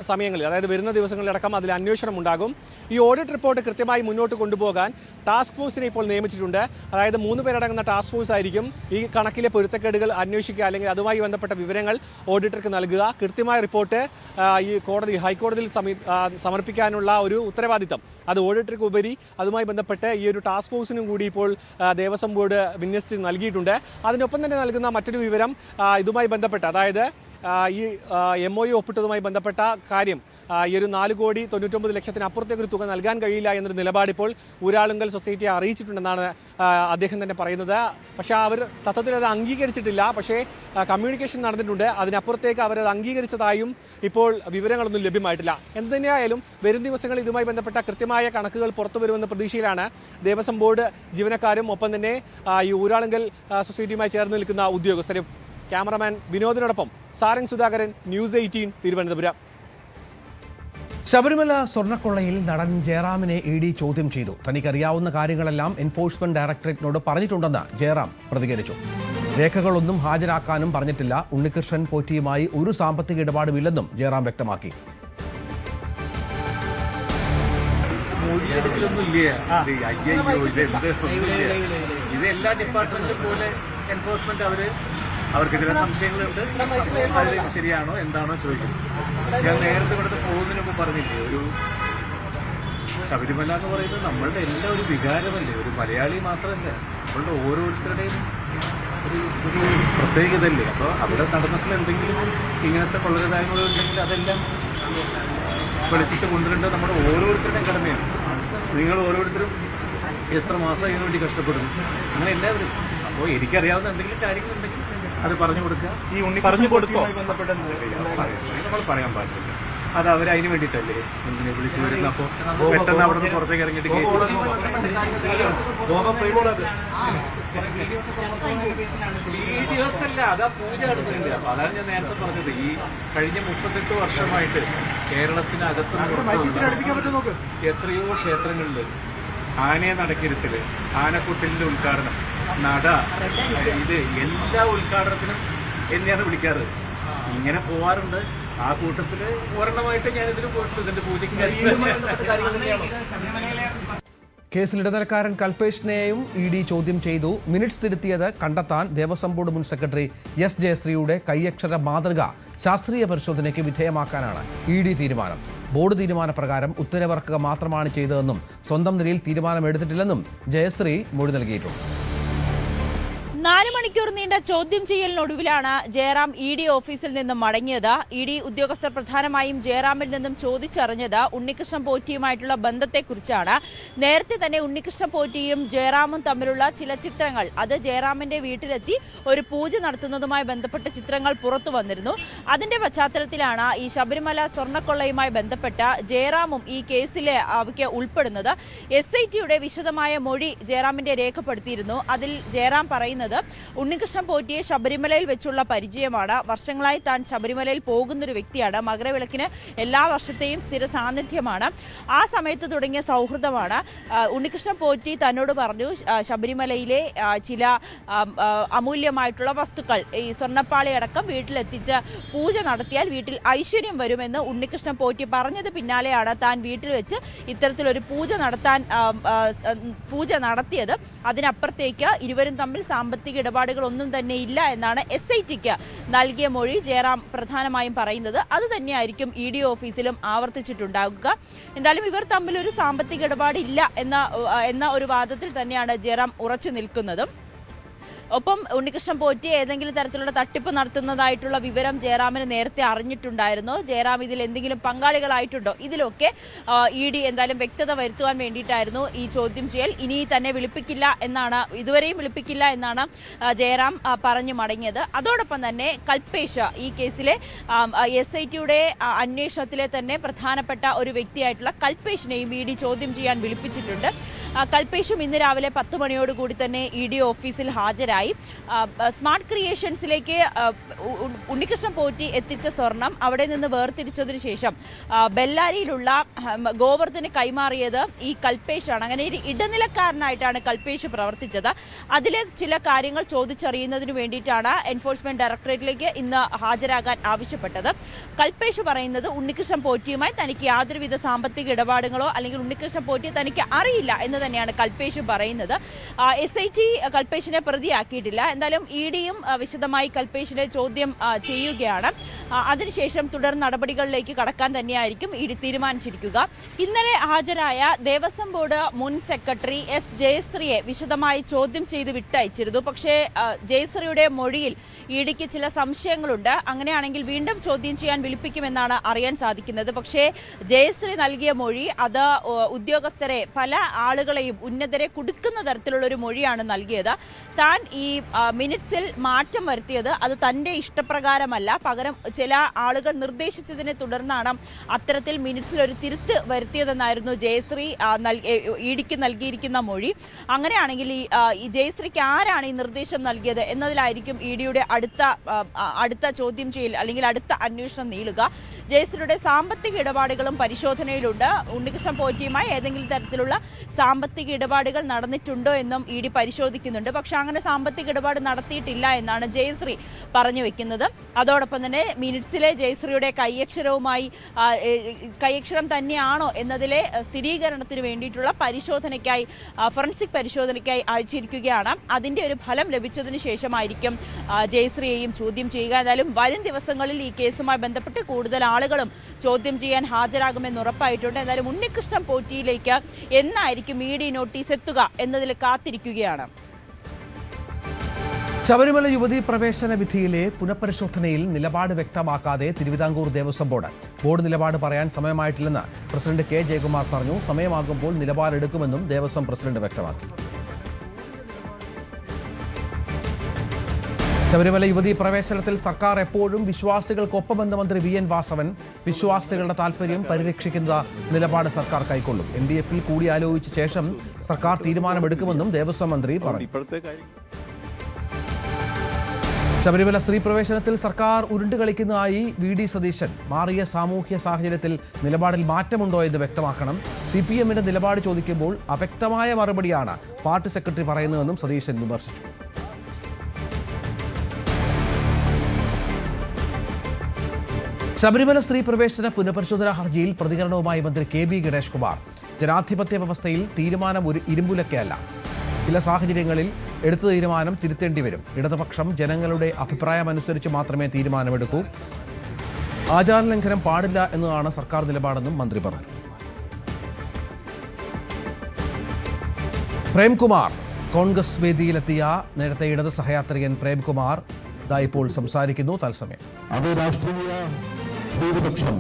സമയങ്ങളിൽ, അതായത് വരുന്ന ദിവസങ്ങളിലടക്കം അതിൽ അന്വേഷണം ഉണ്ടാകും. ഈ ഓഡിറ്റ് റിപ്പോർട്ട് കൃത്യമായി മുന്നോട്ട് കൊണ്ടുപോകാൻ ടാസ്ക് ഫോഴ്സിനെ ഇപ്പോൾ നിയമിച്ചിട്ടുണ്ട്. അതായത് 3 പേരടങ്ങുന്ന ടാസ്ക് ഫോഴ്സ് ആയിരിക്കും ഈ കണക്കിലെ പൊരുത്തക്കേടുകൾ അന്വേഷിക്കുക, അല്ലെങ്കിൽ അതുമായി ബന്ധപ്പെട്ട വിവരങ്ങൾ ഓഡിറ്റർക്ക് നൽകുക. കൃത്യമായ റിപ്പോർട്ട് ഈ ഹൈക്കോടതിയിൽ സമർപ്പിക്കാനുള്ള ഒരു ഉത്തരവാദിത്തം അത് ഓഡിറ്റർക്ക് ഉപരി അതുമായി ബന്ധപ്പെട്ട് ഈ ഒരു ടാസ്ക് ഫോഴ്സിനും കൂടി ഇപ്പോൾ ദേവസ്വം ബോർഡ് വിന്യസിച്ച് നൽകിയിട്ടുണ്ട്. അതിനൊപ്പം തന്നെ നൽകുന്ന മറ്റൊരു വിവരം ഇതുമായി ബന്ധപ്പെട്ട, അതായത് ഈ MOU ഒപ്പിട്ടതുമായി ബന്ധപ്പെട്ട കാര്യം, ഈ ഒരു 4,99,00,000 അപ്പുറത്തേക്കൊരു തുക നൽകാൻ കഴിയില്ല എന്നൊരു നിലപാടിപ്പോൾ ഊരാളുങ്കൽ സൊസൈറ്റിയെ അറിയിച്ചിട്ടുണ്ടെന്നാണ് അദ്ദേഹം തന്നെ പറയുന്നത്. പക്ഷേ അവർ തത്വത്തിൽ അത് അംഗീകരിച്ചിട്ടില്ല. പക്ഷേ കമ്മ്യൂണിക്കേഷൻ നടന്നിട്ടുണ്ട്. അതിനപ്പുറത്തേക്ക് അവരത് അംഗീകരിച്ചതായും ഇപ്പോൾ വിവരങ്ങളൊന്നും ലഭ്യമായിട്ടില്ല. എന്തുതന്നെയായാലും വരും ദിവസങ്ങളിൽ ഇതുമായി ബന്ധപ്പെട്ട കൃത്യമായ കണക്കുകൾ പുറത്തു വരുമെന്ന പ്രതീക്ഷയിലാണ് ദേവസ്വം ബോർഡ് ജീവനക്കാരും ഒപ്പം തന്നെ ഈ ഊരാളുങ്കൽ സൊസൈറ്റിയുമായി ചേർന്ന് നിൽക്കുന്ന ഉദ്യോഗസ്ഥരും. ക്യാമറമാൻ വിനോദിനോടൊപ്പം സാരംഗ് സുധാകരൻ, ന്യൂസ് 18 തിരുവനന്തപുരം. ശബരിമല സ്വർണ്ണക്കൊള്ളയിൽ നടൻ ജയറാമിനെ ED ചോദ്യം ചെയ്തു. തനിക്കറിയാവുന്ന കാര്യങ്ങളെല്ലാം എൻഫോഴ്സ്മെന്റ് ഡയറക്ടറേറ്റിനോട് പറഞ്ഞിട്ടുണ്ടെന്ന് ജയറാം പ്രതികരിച്ചു. രേഖകളൊന്നും ഹാജരാക്കാനും പറഞ്ഞിട്ടില്ല. ഉണ്ണികൃഷ്ണൻ പോറ്റിയുമായി ഒരു സാമ്പത്തിക ഇടപാടുമില്ലെന്നും ജയറാം വ്യക്തമാക്കി. ഇത് എല്ലാ ഡിപ്പാർട്ട്മെന്റിലും പോലെ എൻഫോഴ്സ്മെന്റ് അവർക്ക് ചില സംശയങ്ങളുണ്ട്. അതിൽ ശരിയാണോ എന്താണോ ചോദിക്കുന്നത്. ഞാൻ നേരത്തെ ഇവിടുത്തെ പോകുന്നതിന് മുമ്പ് പറഞ്ഞില്ലേ, ഒരു ശബരിമല എന്ന് പറയുന്നത് നമ്മളുടെ എല്ലാം ഒരു വികാരമല്ലേ, ഒരു മലയാളി മാത്രമല്ല, നമ്മളുടെ ഓരോരുത്തരുടെയും ഒരു പ്രത്യേകതയല്ലേ. അപ്പോൾ അവിടെ നടന്നിട്ടുള്ള എന്തെങ്കിലും ഇങ്ങനത്തെ കൊള്ളരുതായ്മകളുണ്ടെങ്കിൽ അതെല്ലാം വെളിച്ചിട്ട് കൊണ്ടുവരേണ്ടത് നമ്മുടെ ഓരോരുത്തരുടെയും കടമയാണ്. നിങ്ങൾ ഓരോരുത്തരും എത്ര മാസം ഇതിനു വേണ്ടി കഷ്ടപ്പെടുന്നു, അങ്ങനെ എല്ലാവരും. അപ്പോൾ എനിക്കറിയാവുന്ന എന്തെങ്കിലും കാര്യങ്ങളുണ്ടെങ്കിൽ അത് പറഞ്ഞു കൊടുക്കുക. ഈ പറഞ്ഞു കൊടുക്കുമായി ബന്ധപ്പെട്ട നമ്മൾ പറയാൻ പാടില്ല. അത് അവരതിന് വേണ്ടിയിട്ടല്ലേ എന്തിനെ വിളിച്ചു വരുന്നത്? അപ്പോൾ പെട്ടെന്ന് അവിടെ നിന്ന് പുറത്തേക്ക് ഇറങ്ങിയിട്ട് വീഡിയോസ് അല്ല, അതാ പൂജ നടത്തുന്നില്ല. അപ്പൊ അതാണ് ഞാൻ നേരത്തെ പറഞ്ഞത്. ഈ കഴിഞ്ഞ 38 വർഷമായിട്ട് കേരളത്തിനകത്തും എത്രയോ ക്ഷേത്രങ്ങളില് ആനയെ നടക്കിരുത്തല്, ആനക്കുട്ടിലിന്റെ ഉദ്ഘാടനം, നട, ഇത് എല്ലാ ഉദ്ഘാടനത്തിനും എന്നെയാണ് വിളിക്കാറ്. ഇങ്ങനെ പോവാറുണ്ട്. ആ കൂട്ടത്തില് ഒരെണ്ണമായിട്ട് ഞാനിതിന് പോയിട്ടുണ്ട്. ഇതിന്റെ പൂജയ്ക്ക് കേസിൽ ഇടനിലക്കാരൻ കൽപേഷിനെയും ഇ.ഡി. ചോദ്യം ചെയ്തു. മിനിറ്റ്സ് തിരുത്തിയത് കണ്ടെത്താൻ ദേവസ്വം ബോർഡ് മുൻ സെക്രട്ടറി എസ് ജയശ്രീയുടെ കൈയക്ഷര മാതൃക ശാസ്ത്രീയ പരിശോധനയ്ക്ക് വിധേയമാക്കാനാണ് ഇ.ഡി. തീരുമാനം. ബോർഡ് തീരുമാനപ്രകാരം ഉത്തരവിറക്കുക മാത്രമാണ് ചെയ്തതെന്നും സ്വന്തം നിലയിൽ തീരുമാനമെടുത്തിട്ടില്ലെന്നും ജയശ്രീ മൊഴി നൽകിയിട്ടുണ്ട്. 4 മണിക്കൂർ നീണ്ട ചോദ്യം ചെയ്യലിനൊടുവിലാണ് ജയറാം ഇ.ഡി. ഓഫീസിൽ നിന്നും മടങ്ങിയത്. ഇ.ഡി. ഉദ്യോഗസ്ഥർ പ്രധാനമായും ജയറാമിൽ നിന്നും ചോദിച്ചറിഞ്ഞത് ഉണ്ണികൃഷ്ണൻ പോറ്റിയുമായിട്ടുള്ള ബന്ധത്തെക്കുറിച്ചാണ്. നേരത്തെ തന്നെ ഉണ്ണികൃഷ്ണൻ പോറ്റിയും ജയറാമും തമ്മിലുള്ള ചില ചിത്രങ്ങൾ, അത് ജയറാമിന്റെ വീട്ടിലെത്തി ഒരു പൂജ നടത്തുന്നതുമായി ബന്ധപ്പെട്ട ചിത്രങ്ങൾ പുറത്തു വന്നിരുന്നു. അതിന്റെ പശ്ചാത്തലത്തിലാണ് ഈ ശബരിമല സ്വർണ്ണക്കൊള്ളയുമായി ബന്ധപ്പെട്ട ജയറാമും ഈ കേസിലെ അവയ്ക്ക് ഉൾപ്പെടുന്നത്. SITയുടെ വിശദമായ മൊഴി ജയറാമിന്റെ രേഖപ്പെടുത്തിയിരുന്നു. അതിൽ ജയറാം പറയുന്നത് ഉണ്ണികൃഷ്ണൻ പോറ്റിയെ ശബരിമലയിൽ വെച്ചുള്ള പരിചയമാണ്. വർഷങ്ങളായി താൻ ശബരിമലയിൽ പോകുന്നൊരു വ്യക്തിയാണ്. മകരവിളക്കിന് എല്ലാ വർഷത്തെയും സ്ഥിര സാന്നിധ്യമാണ്. ആ സമയത്ത് തുടങ്ങിയ സൗഹൃദമാണ്. ഉണ്ണികൃഷ്ണൻ പോറ്റി തന്നോട് പറഞ്ഞു, ശബരിമലയിലെ ചില അമൂല്യമായിട്ടുള്ള വസ്തുക്കൾ, ഈ സ്വർണ്ണപ്പാളിയടക്കം വീട്ടിലെത്തിച്ച് പൂജ നടത്തിയാൽ വീട്ടിൽ ഐശ്വര്യം വരുമെന്ന് ഉണ്ണികൃഷ്ണൻ പോറ്റി പറഞ്ഞത് പിന്നാലെയാണ് താൻ വീട്ടിൽ വെച്ച് ഇത്തരത്തിലൊരു പൂജ നടത്തിയത്. അതിനപ്പുറത്തേക്ക് ഇരുവരും തമ്മിൽ സാമ്പത്തിക ഇടപാടുകളൊന്നും തന്നെ ഇല്ല എന്നാണ് SITക്ക് നൽകിയ മൊഴി ജയറാം പ്രധാനമായും പറയുന്നത്. അത് തന്നെയായിരിക്കും ഇ.ഡി. ഓഫീസിലും ആവർത്തിച്ചിട്ടുണ്ടാകുക. എന്തായാലും ഇവർ തമ്മിൽ ഒരു സാമ്പത്തിക ഇടപാടില്ല എന്ന ഒരു വാദത്തിൽ തന്നെയാണ് ജയറാം ഉറച്ചു നിൽക്കുന്നതും. ഒപ്പം ഉണ്ണികൃഷ്ണൻ പോറ്റി ഏതെങ്കിലും തരത്തിലുള്ള തട്ടിപ്പ് നടത്തുന്നതായിട്ടുള്ള വിവരം ജയറാമിന് നേരത്തെ അറിഞ്ഞിട്ടുണ്ടായിരുന്നു. ജയറാം ഇതിൽ എന്തെങ്കിലും പങ്കാളികളായിട്ടുണ്ടോ, ഇതിലൊക്കെ ഇ.ഡി. എന്തായാലും വ്യക്തത വരുത്തുവാൻ വേണ്ടിയിട്ടായിരുന്നു ഈ ചോദ്യം ചെയ്യൽ. ഇനി തന്നെ ഇതുവരെയും വിളിപ്പിക്കില്ല എന്നാണ് ജയറാം പറഞ്ഞു മടങ്ങിയത്. അതോടൊപ്പം തന്നെ കൽപേഷ്, ഈ കേസിലെ SITയുടെ അന്വേഷണത്തിലെ തന്നെ പ്രധാനപ്പെട്ട ഒരു വ്യക്തിയായിട്ടുള്ള കൽപേഷിനെയും ഇ.ഡി. ചോദ്യം ചെയ്യാൻ വിളിപ്പിച്ചിട്ടുണ്ട്. കൽപേഷും ഇന്ന് രാവിലെ 10 മണിയോടുകൂടി തന്നെ ഇ.ഡി. ഓഫീസിൽ ഹാജരായി. സ്മാർട്ട് ക്രിയേഷൻസിലേക്ക് ഉണ്ണികൃഷ്ണൻ പോറ്റി എത്തിച്ച സ്വർണം അവിടെ നിന്ന് വേർതിരിച്ചതിന് ശേഷം ബെല്ലാരിയിലുള്ള ഗോവർദ്ധന് കൈമാറിയത് ഈ കൽപേഷാണ്. അങ്ങനെ ഒരു ഇടനിലക്കാരനായിട്ടാണ് കൽപേഷ് പ്രവർത്തിച്ചത്. അതിലെ ചില കാര്യങ്ങൾ ചോദിച്ചറിയുന്നതിന് വേണ്ടിയിട്ടാണ് എൻഫോഴ്സ്മെന്റ് ഡയറക്ടറേറ്റിലേക്ക് ഇന്ന് ഹാജരാകാൻ ആവശ്യപ്പെട്ടത്. കൽപേഷ് പറയുന്നത് ഉണ്ണികൃഷ്ണൻ പോറ്റിയുമായി തനിക്ക് യാതൊരുവിധ സാമ്പത്തിക ഇടപാടുകളോ അല്ലെങ്കിൽ ഉണ്ണികൃഷ്ണൻ പോറ്റിയെ തനിക്ക് അറിയില്ല എന്ന് തന്നെയാണ് കൽപേഷ് പറയുന്നത്. SIT കൽപേഷിനെ പ്രതിയാക്കിയിട്ടില്ല. എന്തായാലും ഇ.ഡിയും വിശദമായി കൽപേഷിനെ ചോദ്യം ചെയ്യുകയാണ്. അതിനുശേഷം തുടർ നടപടികളിലേക്ക് കടക്കാൻ തന്നെയായിരിക്കും ഇ.ഡി തീരുമാനിച്ചിരിക്കുക. ഇന്നലെ ഹാജരായ ദേവസ്വം ബോർഡ് മുൻ സെക്രട്ടറി എസ് ജയശ്രീയെ വിശദമായി ചോദ്യം ചെയ്ത് വിട്ടയച്ചിരുന്നു. പക്ഷേ ജയശ്രീയുടെ മൊഴിയിൽ ഇ.ഡിക്ക് ചില സംശയങ്ങളുണ്ട്. അങ്ങനെയാണെങ്കിൽ വീണ്ടും ചോദ്യം ചെയ്യാൻ വിളിപ്പിക്കുമെന്നാണ് അറിയാൻ സാധിക്കുന്നത്. പക്ഷേ ജയശ്രീ നൽകിയ മൊഴി അത് ഉദ്യോഗസ്ഥരെ, പല ആളുകളെയും ഉന്നതരെ കുടുക്കുന്ന തരത്തിലുള്ള ഒരു മൊഴിയാണ് നൽകിയത്. താൻ ഈ മിനിറ്റ്സിൽ മാറ്റം വരുത്തിയത് അത് തൻ്റെ ഇഷ്ടപ്രകാരമല്ല, പകരം ചില ആളുകൾ നിർദ്ദേശിച്ചതിനെ തുടർന്നാണ് അത്തരത്തിൽ മിനിറ്റ്സിൽ ഒരു തിരുത്ത് വരുത്തിയതെന്നായിരുന്നു ജയശ്രീ ഇ.ഡിക്ക് നൽകിയിരിക്കുന്ന മൊഴി. അങ്ങനെയാണെങ്കിൽ ഈ ജയശ്രീക്ക് ആരാണ് ഈ നിർദ്ദേശം നൽകിയത് എന്നതിലായിരിക്കും ഇ.ഡിയുടെ അടുത്ത ചോദ്യം ചെയ്യൽ അല്ലെങ്കിൽ അടുത്ത അന്വേഷണം നീളുക. ജയശ്രീയുടെ സാമ്പത്തിക ഇടപാടുകളും പരിശോധനയിലുണ്ട്. ഉണ്ണികൃഷ്ണൻ പോറ്റിയുമായി ഏതെങ്കിലും തരത്തിലുള്ള സാമ്പത്തിക ഇടപാടുകൾ നടന്നിട്ടുണ്ടോ എന്നും ഇ.ഡി പരിശോധിക്കുന്നുണ്ട്. പക്ഷെ അങ്ങനെ സാമ്പത്തിക ഇടപാട് നടത്തിയിട്ടില്ല എന്നാണ് ജയശ്രീ പറഞ്ഞു വെക്കുന്നത്. അതോടൊപ്പം തന്നെ മിനിറ്റ്സിലെ ജയശ്രീയുടെ കൈയക്ഷരം തന്നെയാണോ എന്നതിലെ സ്ഥിരീകരണത്തിന് വേണ്ടിയിട്ടുള്ള പരിശോധനയ്ക്കായി, ഫോറൻസിക് പരിശോധനയ്ക്കായി അയച്ചിരിക്കുകയാണ്. അതിന്റെ ഒരു ഫലം ലഭിച്ചതിന് ശേഷമായിരിക്കും ജയശ്രീയെയും ചോദ്യം ചെയ്യുക. എന്തായാലും വരും ദിവസങ്ങളിൽ ഈ കേസുമായി ബന്ധപ്പെട്ട് കൂടുതൽ ആളുകളും ചോദ്യം ചെയ്യാൻ ഹാജരാകുമെന്ന് ഉറപ്പായിട്ടുണ്ട്. എന്തായാലും ഉണ്ണികൃഷ്ണൻ പോറ്റിയിലേക്ക് എന്നായിരിക്കും ഇ.ഡി നോട്ടീസ് എത്തുക എന്നതിൽ കാത്തിരിക്കുകയാണ്. ശബരിമല യുവതീ പ്രവേശന വിധിയിലെ പുനഃപരിശോധനയിൽ നിലപാട് വ്യക്തമാക്കാതെ തിരുവിതാംകൂർ ദേവസ്വം ബോർഡ് നിലപാട് പറയാൻ സമയമായിട്ടില്ലെന്ന് പ്രസിഡന്റ് കെ ജയകുമാർ പറഞ്ഞു. സമയമാകുമ്പോൾ നിലപാടെടുക്കുമെന്നും ദേവസ്വം പ്രസിഡന്റ് വ്യക്തമാക്കി. ശബരിമല യുവതീ പ്രവേശനത്തിൽ സർക്കാർ എപ്പോഴും വിശ്വാസികൾക്കൊപ്പമെന്ന് മന്ത്രി വി.എൻ. വാസവൻ. വിശ്വാസികളുടെ താൽപര്യം പരിരക്ഷിക്കുന്ന നിലപാട് സർക്കാർ കൈക്കൊള്ളും. LDF-ൽ കൂടിയാലോചിച്ച ശേഷം സർക്കാർ തീരുമാനമെടുക്കുമെന്നും ദേവസ്വം മന്ത്രി പറഞ്ഞു. ശബരിമല സ്ത്രീ പ്രവേശനത്തിൽ സർക്കാർ ഉരുണ്ടുകളിക്കുന്നതായി VD സതീശൻ. മാറിയ സാമൂഹ്യ സാഹചര്യത്തിൽ നിലപാടിൽ മാറ്റമുണ്ടോ എന്ന് വ്യക്തമാക്കണം. CPM-ന്റെ നിലപാട് ചോദിക്കുമ്പോൾ അവ്യക്തമായ മറുപടിയാണ് പാർട്ടി സെക്രട്ടറി പറയുന്നതെന്നും സതീശൻ വിമർശിച്ചു. ശബരിമല സ്ത്രീ പ്രവേശന പുനഃപരിശോധനാ ഹർജിയിൽ പ്രതികരണവുമായി മന്ത്രി KB ഗണേഷ് കുമാർ. ജനാധിപത്യ വ്യവസ്ഥയിൽ തീരുമാനം ഒരു ഇരുമ്പുലക്കയല്ല. ചില സാഹചര്യങ്ങളിൽ എടുത്ത തീരുമാനം തിരുത്തേണ്ടി വരും. ഇടതുപക്ഷം ജനങ്ങളുടെ അഭിപ്രായമനുസരിച്ച് മാത്രമേ തീരുമാനമെടുക്കൂ. ആചാരലംഘനം പാടില്ല എന്നതാണ് സർക്കാർ നിലപാടെന്നും മന്ത്രി പറഞ്ഞു. പ്രേംകുമാർ കോൺഗ്രസ് വേദിയിലെത്തിയ നേരത്തെ ഇടത് സഹയാത്രികൻ പ്രേംകുമാർ ഇപ്പോൾ സംസാരിക്കുന്നു. തത്സമയം അത് രാഷ്ട്രീയ ഭൂരിപക്ഷം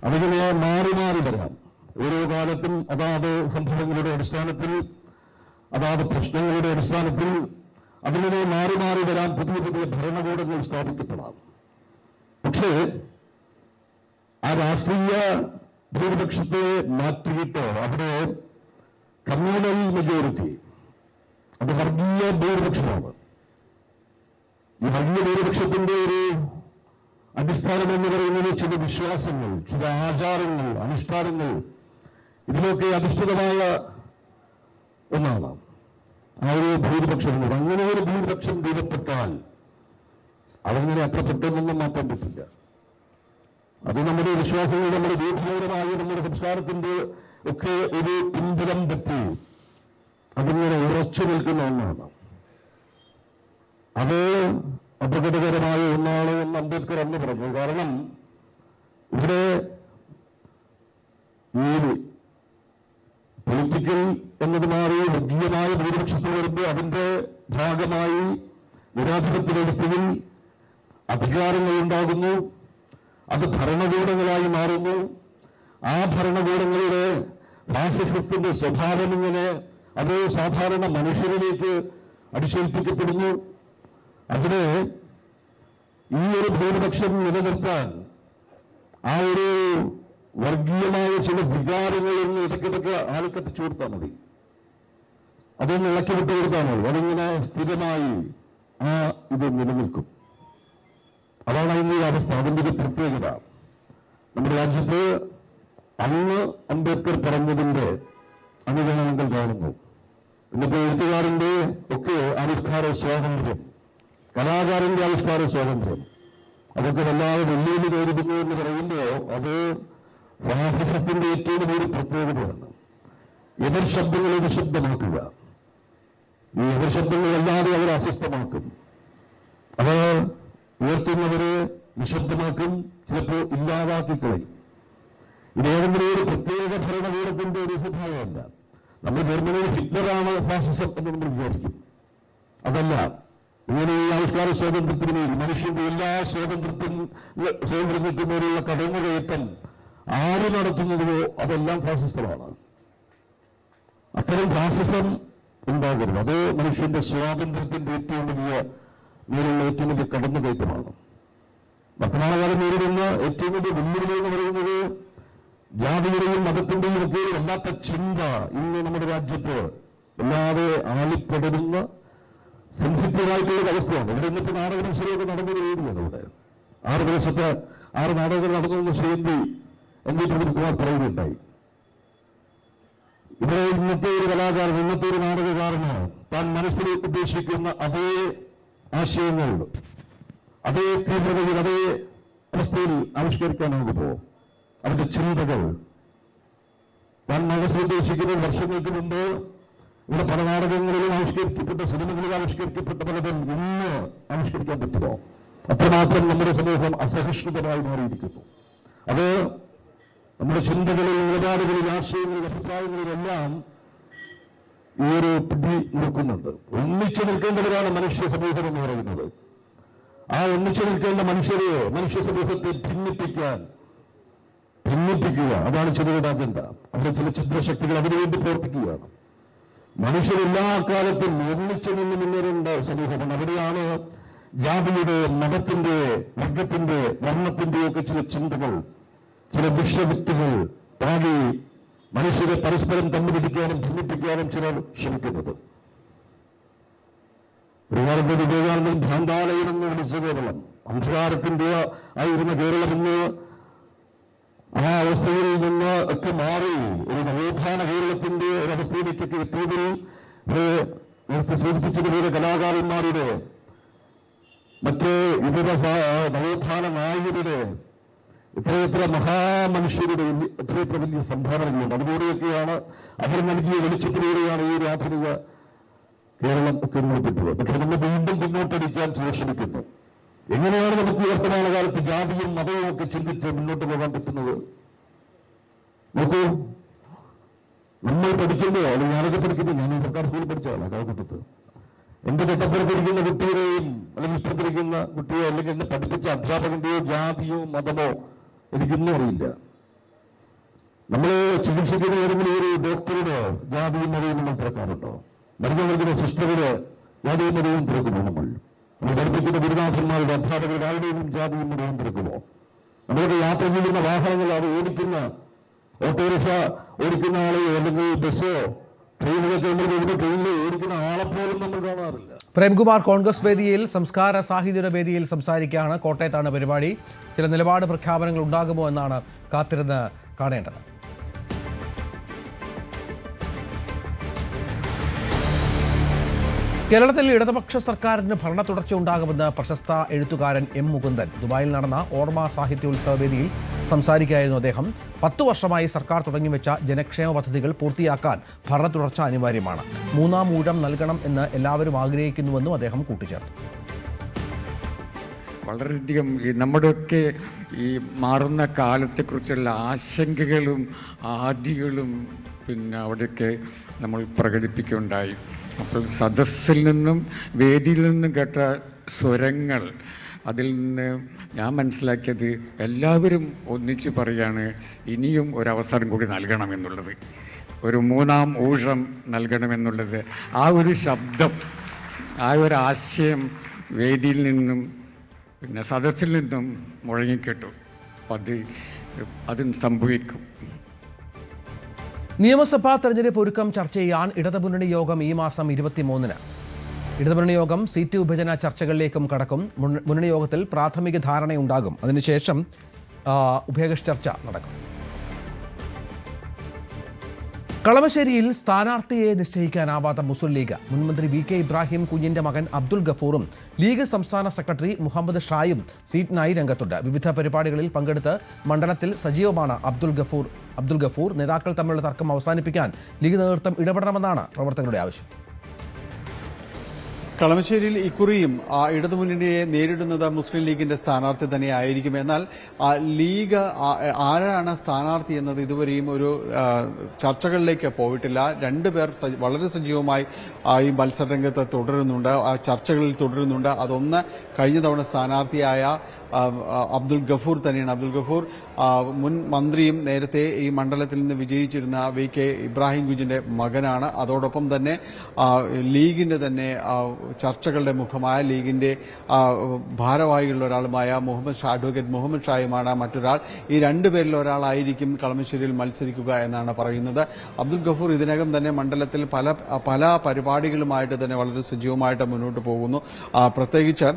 അതിനെ മാറി മാറി വരാം. ഓരോ കാലത്തും അതാത് സംഭവങ്ങളുടെ അടിസ്ഥാനത്തിൽ അതാത് പ്രശ്നങ്ങളുടെ അടിസ്ഥാനത്തിൽ അതിനെ മാറി മാറി വരാൻ പുതിയ പുതിയ ഭരണകൂടങ്ങൾ സ്ഥാപിക്കപ്പെടാം. പക്ഷേ ആ രാഷ്ട്രീയ ഭൂരിപക്ഷത്തെ മാറ്റിയിട്ട് അവിടെ കമ്മ്യൂണൽ മെജോറിറ്റി അത് വർഗീയ ഭൂരിപക്ഷമാണ്. ഈ വർഗീയ ഭൂരിപക്ഷത്തിന്റെ ഒരു അടിസ്ഥാനം എന്ന് പറയുന്നത് ചില വിശ്വാസങ്ങൾ, ചില ആചാരങ്ങൾ, അനുഷ്ഠാനങ്ങൾ, ഇതിലൊക്കെ അധിഷ്ഠിതമായ ഒന്നാണ് ആ ഒരു ഭൂരിപക്ഷം. അങ്ങനെ ഒരു ഭൂരിപക്ഷം രൂപപ്പെട്ടാൽ അതങ്ങനെ അത്ര പെട്ടെന്നൊന്നും മാറ്റാൻ പറ്റില്ല. അത് നമ്മുടെ വിശ്വാസങ്ങൾ, നമ്മുടെ ദീർഘദൂരമായ നമ്മുടെ സംസ്കാരത്തിന്റെ ഒക്കെ ഒരു പിൻബലം പറ്റി അതിങ്ങനെ ഉറച്ചു നിൽക്കുന്ന ഒന്നാണ്. അത് അപകടകരമായ ഒന്നാണ് എന്ന് അംബേദ്കർ അന്ന് പറഞ്ഞു. കാരണം ഇവിടെ ഈ പൊളിറ്റിക്കൽ എന്നത് മാറി വർഗീയമായ ഭൂരിപക്ഷത്തിൽ വരുമ്പോൾ അതിന്റെ ഭാഗമായി ജനാധിപത്യ വ്യവസ്ഥയിൽ അധികാരങ്ങൾ ഉണ്ടാകുന്നു. അത് ഭരണകൂടങ്ങളായി മാറുന്നു. ആ ഭരണകൂടങ്ങളുടെ ഫാസിസത്തിന്റെ സ്വഭാവം ഇങ്ങനെ അത് സാധാരണ മനുഷ്യരിലേക്ക് അടിച്ചേൽപ്പിക്കപ്പെടുന്നു. അതിന് ഈ ഒരു ഭൂരിപക്ഷം നിലനിർത്താൻ ആ ഒരു വർഗീയമായ ചില വികാരങ്ങളിൽ ഇടയ്ക്കിടയ്ക്ക് ആളിക്കത്തിച്ചു കൊടുത്താൽ മതി. അതൊന്ന് ഇളക്കി വിട്ടു കൊടുത്താൽ മതി. അതിങ്ങനെ സ്ഥിരമായി ഇത് നിലനിൽക്കും. അതാണ് അതിൻ്റെ അവസ്ഥ, അതിൻ്റെ ഒരു പ്രത്യേകത. നമ്മുടെ രാജ്യത്ത് അന്ന് അംബേദ്കർ പറഞ്ഞതിന്റെ അനുകരണങ്ങൾ കാണുന്നു. ഇന്നിപ്പോ എഴുത്തുകാരന്റെ ഒക്കെ ആവിഷ്കാര സ്വാതന്ത്ര്യം, കലാകാരന്റെ ആവിഷ്കാര സ്വാതന്ത്ര്യം, അതൊക്കെ വല്ലാതെ വെല്ലുവിളി നേരിടുന്നു എന്ന് പറയുമ്പോൾ അത് ഫാസിസത്തിന്റെ ഏറ്റവും ഒരു പ്രത്യേകതയാണ്. എതിർ ശബ്ദങ്ങളെ നിശബ്ദമാക്കുക. ഈ എതിർ ശബ്ദങ്ങളല്ലാതെ അവരെ അസ്വസ്ഥമാക്കും. അത് ഉയർത്തുന്നവരെ നിശബ്ദമാക്കും, ചിലപ്പോൾ ഇല്ലാതാക്കി കളയും. ഇതേതെങ്കിലും ഒരു പ്രത്യേക ഭരണകൂടത്തിന്റെ ഒരു സ്വഭാവമല്ല. നമ്മൾ ജർമ്മനിയിൽ ഹിറ്റ്ലറാണ് ഫാസിസം എന്ന് നമ്മൾ വിചാരിക്കും. അതല്ല. ഇങ്ങനെ ഈ ആവിഷ്കാര സ്വാതന്ത്ര്യത്തിന് വേണ്ടി മനുഷ്യന്റെ എല്ലാ സ്വാതന്ത്ര്യത്തിനോടുള്ള കടന്നുകയറ്റം ആര് നടത്തുന്നതോ അതെല്ലാം ഫാസിസമാണ്. അത്തരം ഫാസിസം ഉണ്ടാകരുത്. അത് മനുഷ്യന്റെ സ്വാതന്ത്ര്യത്തിന്റെ ഏറ്റവും വലിയ കടന്നുകയറ്റമാണ്. വർത്തമാനകാലം നേരിടുന്ന ഏറ്റവും വലിയ വെല്ലുവിളി എന്ന് പറയുന്നത് ജാതിയുടെയും മതത്തിന്റെയും ഒക്കെ വല്ലാത്ത ചിന്ത ഇന്ന് നമ്മുടെ രാജ്യത്ത് വല്ലാതെ ആളിപ്പടരുന്ന സെൻസിറ്റീവായിട്ടുള്ള അവസ്ഥയാണ്. ഇവിടെ ഇന്നത്തെ നാടക മത്സരമൊക്കെ നടന്നു കഴിയുകയാണ്. ഇവിടെ 6 ദിവസത്തെ 6 നാടകങ്ങൾ നടന്നു ശ്രീ ND പ്രദീപ്കുമാർ പറയുകയുണ്ടായി. ഇവിടെ ഇന്നത്തെ ഒരു കലാകാരൻ, ഇന്നത്തെ ഒരു നാടകകാരന് താൻ മനസ്സിൽ ഉദ്ദേശിക്കുന്ന അതേ ആശയങ്ങൾ അതേ തീവ്രതയിൽ അതേ അവസ്ഥയിൽ ആവിഷ്കരിക്കാനാകുമോ? അവരുടെ ചിന്തകൾ താൻ മനസ്സിലുദ്ദേശിക്കുന്ന വർഷങ്ങൾക്ക് മുമ്പ് ഇവിടെ പല നാടകങ്ങളിലും ആവിഷ്കരിക്കപ്പെട്ട, സിനിമകളിൽ ആവിഷ്കരിക്കപ്പെട്ട പലതും ഇന്ന് ആവിഷ്കരിക്കാൻ പറ്റുമോ? അത്രമാത്രം നമ്മുടെ സമൂഹം അസഹിഷ്ണുതമായി മാറിയിരിക്കുന്നു. അത് നമ്മുടെ ചിന്തകളിൽ, നിലപാടുകളിൽ, ആശയങ്ങളിൽ, അഭിപ്രായങ്ങളിലെല്ലാം ഈ ഒരു പിടി നിൽക്കുന്നുണ്ട്. ഒന്നിച്ചു നിൽക്കേണ്ടവരാണ് മനുഷ്യ സമൂഹം എന്ന് പറയുന്നത്. ആ ഒന്നിച്ചു നിൽക്കേണ്ട മനുഷ്യ സമൂഹത്തെ ഭിന്നിപ്പിക്കുക, അതാണ് ചിലരുടെ അജണ്ട. അവിടെ ചില ചിത്രശക്തികൾ അതിനുവേണ്ടി പ്രവർത്തിക്കുകയാണ്. മനുഷ്യരെല്ലാ കാലത്തും ഒന്നിച്ചു നിന്ന് മുന്നേറേണ്ട സമൂഹമാണ്. അവിടെയാണ് ജാതിയുടെ, മതത്തിന്റെ, വർഗത്തിന്റെ, വർണ്ണത്തിന്റെയോ ഒക്കെ ചില ചിന്തകൾ, ചില ദുഷ്യവൃത്തികൾ പാടി മനുഷ്യരെ പരസ്പരം തമ്മിലിടിക്കാനും ഭിന്നിപ്പിക്കാനും ചിലർ ശ്രമിക്കുന്നത്. ഒരു കാലത്ത് വിവേകാനന്ദൻ ഭ്രാന്താലയം എന്ന് വിളിച്ച കേരളം, അന്ധകാരത്തിന്റെ ആയിരുന്ന കേരളം ഇന്ന് ആ അവസ്ഥയിൽ നിന്ന് ഒക്കെ മാറി ഒരു നവോത്ഥാന കേരളത്തിന്റെ ഒരവസ്ഥയിലേക്കൊക്കെ എത്തിയതിൽ നേരത്തെ സൂചിപ്പിച്ചതുപോലെ കലാകാരന്മാരുടെ, മറ്റ് ഇതര നവോത്ഥാന നായകരുടെ, എത്രയെത്ര മഹാമനുഷ്യരുടെ എത്രയെത്ര വലിയ സംഭാവനകളുണ്ട്. അതിലൂടെയൊക്കെയാണ് അവർ നൽകിയ വെളിച്ചത്തിലൂടെയാണ് ഈ ഒരു ആധുനിക കേരളം ഒക്കെ മുന്നോട്ടിട്ടത്. പക്ഷെ നമ്മൾ വീണ്ടും പിന്നോട്ടടിക്കാൻ ശ്രമിക്കുന്നു. എങ്ങനെയാണ് നമുക്ക് ഈ വർത്തമാനകാലത്ത് ജാതിയും മതവും ഒക്കെ ചിന്തിച്ച് മുന്നോട്ട് പോകാൻ പറ്റുന്നത്? നോക്കൂ, നമ്മൾ പഠിക്കുമ്പോൾ, അല്ലെങ്കിൽ ഞാനൊക്കെ പഠിക്കുന്നത്, ഞാൻ സർക്കാർ സ്കൂളിൽ പഠിച്ചതല്ല, കാലഘട്ടത്ത് എന്റെ തൊട്ടപ്പുറത്തിരിക്കുന്ന കുട്ടിയുടെയും അല്ലെങ്കിൽ ഇഷ്ടത്തിരിക്കുന്ന കുട്ടിയോ അല്ലെങ്കിൽ എന്നെ പഠിപ്പിച്ച അധ്യാപകന്റെയോ ജാതിയോ മതമോ എനിക്കൊന്നും അറിയില്ല. നമ്മൾ ചികിത്സിക്കുന്ന ഏതെങ്കിലും ഒരു ഡോക്ടറുടെ ജാതിയും മതവും നമ്മൾ തിരക്കാറുണ്ടോ? മരുന്ന് നൽകുന്ന സിസ്റ്ററുടെ ജാതിയും മതവും തിരക്കുമോ? നമ്മൾ പഠിപ്പിക്കുന്ന ഗുരുനാഥന്മാരുടെ, അധ്യാപകരുടെ ആരുടെയും ജാതിയും മതവും തിരക്കുമോ? നമ്മളൊക്കെ യാത്ര ചെയ്യുന്ന വാഹനങ്ങൾ, അത് ഓടിക്കുന്ന ഓട്ടോറിക്ഷ ഓടിക്കുന്ന ആളെയോ അല്ലെങ്കിൽ ബസ്സോ ട്രെയിനിലൊക്കെ നമ്മൾ ട്രെയിനിൽ ഓടിക്കുന്ന ആളെപ്പോലും നമ്മൾ കാണാറില്ല. പ്രേംകുമാർ കോൺഗ്രസ് വേദിയിൽ സംസ്കാര സാഹിത്യ വേദിയിൽ സംസാരിക്കുകയാണ്. കോട്ടയത്താണ് പരിപാടി. ചില നിലപാട് പ്രഖ്യാപനങ്ങൾ ഉണ്ടാകുമോ എന്നാണ് കാത്തിരുന്ന് കാണേണ്ടത്. കേരളത്തിൽ ഇടതുപക്ഷ സർക്കാരിന് ഭരണ തുടർച്ച ഉണ്ടാകുമെന്ന് പ്രശസ്ത എഴുത്തുകാരൻ എം മുകുന്ദൻ ദുബായിൽ നടന്ന ഓർമ്മ സാഹിത്യോത്സവ വേദിയിൽ സംസാരിക്കുകയായിരുന്നു അദ്ദേഹം. 10 വർഷമായി സർക്കാർ തുടങ്ങിവെച്ച ജനക്ഷേമ പദ്ധതികൾ പൂർത്തിയാക്കാൻ ഭരണ തുടർച്ച അനിവാര്യമാണ്. 3-ാം ഊഴം നൽകണം എന്ന് എല്ലാവരും ആഗ്രഹിക്കുന്നുവെന്നും അദ്ദേഹം കൂട്ടിച്ചേർത്തു. വളരെയധികം നമ്മുടെയൊക്കെ ഈ മാറുന്ന കാലത്തെക്കുറിച്ചുള്ള ആശങ്കകളും ആദികളും പിന്നെ അവിടെയൊക്കെ നമ്മൾ പ്രകടിപ്പിക്കുകയുണ്ടായി. അപ്പോൾ സദസ്സിൽ നിന്നും വേദിയിൽ നിന്നും കേട്ട സ്വരങ്ങൾ, അതിൽ നിന്ന് ഞാൻ മനസ്സിലാക്കിയത് എല്ലാവരും ഒന്നിച്ച് പറയാണ് ഇനിയും ഒരവസരം കൂടി നൽകണമെന്നുള്ളത്, ഒരു 3-ാം ഊഴം നൽകണമെന്നുള്ളത്. ആ ഒരു ശബ്ദം, ആ ഒരു ആശയം വേദിയിൽ നിന്നും പിന്നെ സദസ്സിൽ നിന്നും മുഴങ്ങിക്കേട്ടു. അത് സംഭവിക്കും. നിയമസഭാ തെരഞ്ഞെടുപ്പ് ഒരുക്കം ചർച്ച ചെയ്യാൻ ഇടതുമുന്നണി യോഗം ഈ മാസം 23-ന്. ഇടതുമുന്നണി യോഗം സീറ്റ് വിഭജന ചർച്ചകളിലേക്കും കടക്കും. മുന്നണി യോഗത്തിൽ പ്രാഥമിക ധാരണയുണ്ടാകും. അതിനുശേഷം ഉഭയകക്ഷി ചർച്ച നടക്കും. കളമശ്ശേരിയിൽ സ്ഥാനാർത്ഥിയെ നിശ്ചയിക്കാനാവാത്ത മുസ്ലിം ലീഗ്. മുൻമന്ത്രി VK ഇബ്രാഹിം കുഞ്ഞിന്റെ മകൻ അബ്ദുൽ ഗഫൂറും ലീഗ് സംസ്ഥാന സെക്രട്ടറി മുഹമ്മദ് ഷായും സീറ്റിനായി രംഗത്തുണ്ട്. വിവിധ പരിപാടികളിൽ പങ്കെടുത്ത് മണ്ഡലത്തിൽ സജീവമാണ് അബ്ദുൽ ഗഫൂർ. നേതാക്കൾ തമ്മിലുള്ള തർക്കം അവസാനിപ്പിക്കാൻ ലീഗ് നേതൃത്വം ഇടപെടണമെന്നാണ് പ്രവർത്തകരുടെ ആവശ്യം. കളമശ്ശേരിയിൽ ഇക്കുറിയും ഇടതുമുന്നണിയെ നേരിടുന്നത് മുസ്ലിം ലീഗിന്റെ സ്ഥാനാർത്ഥി തന്നെ ആയിരിക്കും. എന്നാൽ ലീഗ് ആരാണ് സ്ഥാനാർത്ഥി എന്നത് ഇതുവരെയും ഒരു ചർച്ചകളിലേക്ക് പോയിട്ടില്ല. രണ്ടുപേർ വളരെ സജീവമായി ഈ മത്സരരംഗത്ത് തുടരുന്നുണ്ട്, ആ ചർച്ചകളിൽ തുടരുന്നുണ്ട്. അതൊന്ന് കഴിഞ്ഞ തവണ സ്ഥാനാർത്ഥിയായ അബ്ദുൽ ഗഫൂർ തന്നെയാണ്. അബ്ദുൽ ഗഫൂർ മുൻ മന്ത്രിയും നേരത്തെ ഈ മണ്ഡലത്തിൽ നിന്ന് വിജയിച്ചിരുന്ന VK ഇബ്രാഹിം കുഞ്ഞിന്റെ മകനാണ്. അതോടൊപ്പം തന്നെ ലീഗിന്റെ തന്നെ ചർച്ചകളുടെ മുഖമായ ലീഗിന്റെ ഭാരവാഹികളുടെ ഒരാളുമായ അഡ്വക്കേറ്റ് മുഹമ്മദ് ഷായുമാണ് മറ്റൊരാൾ. ഈ രണ്ടുപേരിൽ ഒരാളായിരിക്കും കളമശ്ശേരിയിൽ മത്സരിക്കുക എന്നാണ് പറയുന്നത്. അബ്ദുൽ ഗഫൂർ ഇതിനകം തന്നെ മണ്ഡലത്തിൽ പല പരിപാടികളുമായിട്ട് തന്നെ വളരെ സജീവമായിട്ട് മുന്നോട്ട് പോകുന്നു. പ്രത്യേകിച്ച്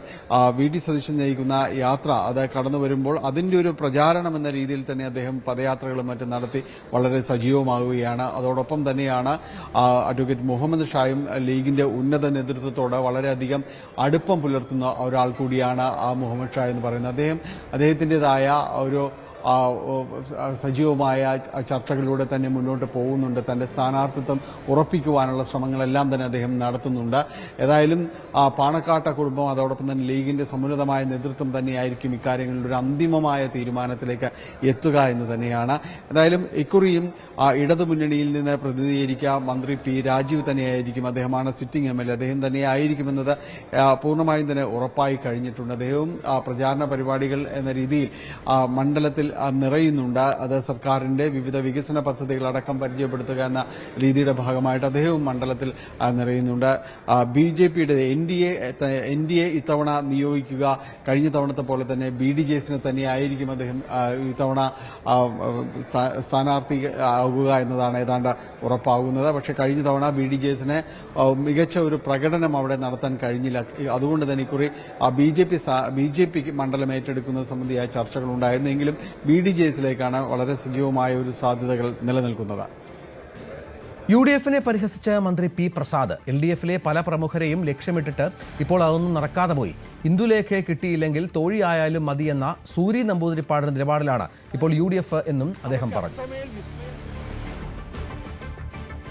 VT സതീശൻ നയിക്കുന്ന യാത്ര അത് കടന്നു വരുമ്പോൾ അതിന്റെ ഒരു പ്രചാരണം എന്ന രീതിയിൽ തന്നെ അദ്ദേഹം പദയാത്രകളും മറ്റും നടത്തി വളരെ സജീവമാവുകയാണ്. അതോടൊപ്പം തന്നെയാണ് അഡ്വക്കേറ്റ് മുഹമ്മദ് ഷായും ലീഗിന്റെ ഉന്നത നേതൃത്വത്തോട് വളരെയധികം അടുപ്പം പുലർത്തുന്ന ഒരാൾ കൂടിയാണ് മുഹമ്മദ് ഷാ എന്ന് പറയുന്നത്. അദ്ദേഹത്തിൻ്റെതായ ഒരു സജീവമായ ചർച്ചകളിലൂടെ തന്നെ മുന്നോട്ട് പോകുന്നുണ്ട്. തന്റെ സ്ഥാനാർത്ഥിത്വം ഉറപ്പിക്കുവാനുള്ള ശ്രമങ്ങളെല്ലാം തന്നെ അദ്ദേഹം നടത്തുന്നുണ്ട്. ഏതായാലും പാണക്കാട്ട കുടുംബം അതോടൊപ്പം തന്നെ ലീഗിന്റെ സമുന്നതമായ നേതൃത്വം തന്നെയായിരിക്കും ഇക്കാര്യങ്ങളിൽ ഒരു അന്തിമമായ തീരുമാനത്തിലേക്ക് എത്തുക എന്ന് തന്നെയാണ്. ഏതായാലും ഇക്കുറിയും ഇടതുമുന്നണിയിൽ നിന്ന് പ്രതിനിധീകരിക്കുക മന്ത്രി P രാജീവ് തന്നെയായിരിക്കും. അദ്ദേഹമാണ് സിറ്റിംഗ് MLA. അദ്ദേഹം തന്നെയായിരിക്കുമെന്നത് പൂർണ്ണമായും തന്നെ ഉറപ്പായി കഴിഞ്ഞിട്ടുണ്ട്. അദ്ദേഹവും പ്രചാരണ പരിപാടികൾ എന്ന രീതിയിൽ മണ്ഡലത്തിൽ നിറയുന്നുണ്ട്. അത് സർക്കാരിന്റെ വിവിധ വികസന പദ്ധതികളടക്കം പരിചയപ്പെടുത്തുക എന്ന രീതിയുടെ ഭാഗമായിട്ട് അദ്ദേഹവും മണ്ഡലത്തിൽ നിറയുന്നുണ്ട്. BJPയുടെ NDA ഇത്തവണ നിയോഗിക്കുക കഴിഞ്ഞ തവണത്തെ പോലെ തന്നെ BDJസിനെ തന്നെയായിരിക്കും അദ്ദേഹം ഇത്തവണ സ്ഥാനാർത്ഥി ആവുക എന്നതാണ് ഏതാണ്ട് ഉറപ്പാകുന്നത്. പക്ഷേ കഴിഞ്ഞ തവണ BDJസിനെ മികച്ച ഒരു പ്രകടനം അവിടെ നടത്താൻ കഴിഞ്ഞില്ല. അതുകൊണ്ട് തന്നെ ഇക്കുറി BJP മണ്ഡലം ഏറ്റെടുക്കുന്നത് സംബന്ധിയായ ചർച്ചകൾ ഉണ്ടായിരുന്നെങ്കിലും BDJസിലേക്കാണ് വളരെ സജീവമായ ഒരു സാധ്യതകൾ നിലനിൽക്കുന്നത്. UDFനെ പരിഹസിച്ച മന്ത്രി P. പ്രസാദ് LDFിലെ പല പ്രമുഖരെയും ലക്ഷ്യമിട്ടിട്ട് ഇപ്പോൾ അതൊന്നും നടക്കാതെ പോയി. ഇന്ദുലേഖയെ കിട്ടിയില്ലെങ്കിൽ തോഴിയായാലും മതിയെന്ന സൂരി നമ്പൂതിരിപ്പാടിന്റെ നിലപാടിലാണ് ഇപ്പോൾ UDF എന്നും അദ്ദേഹം പറഞ്ഞു.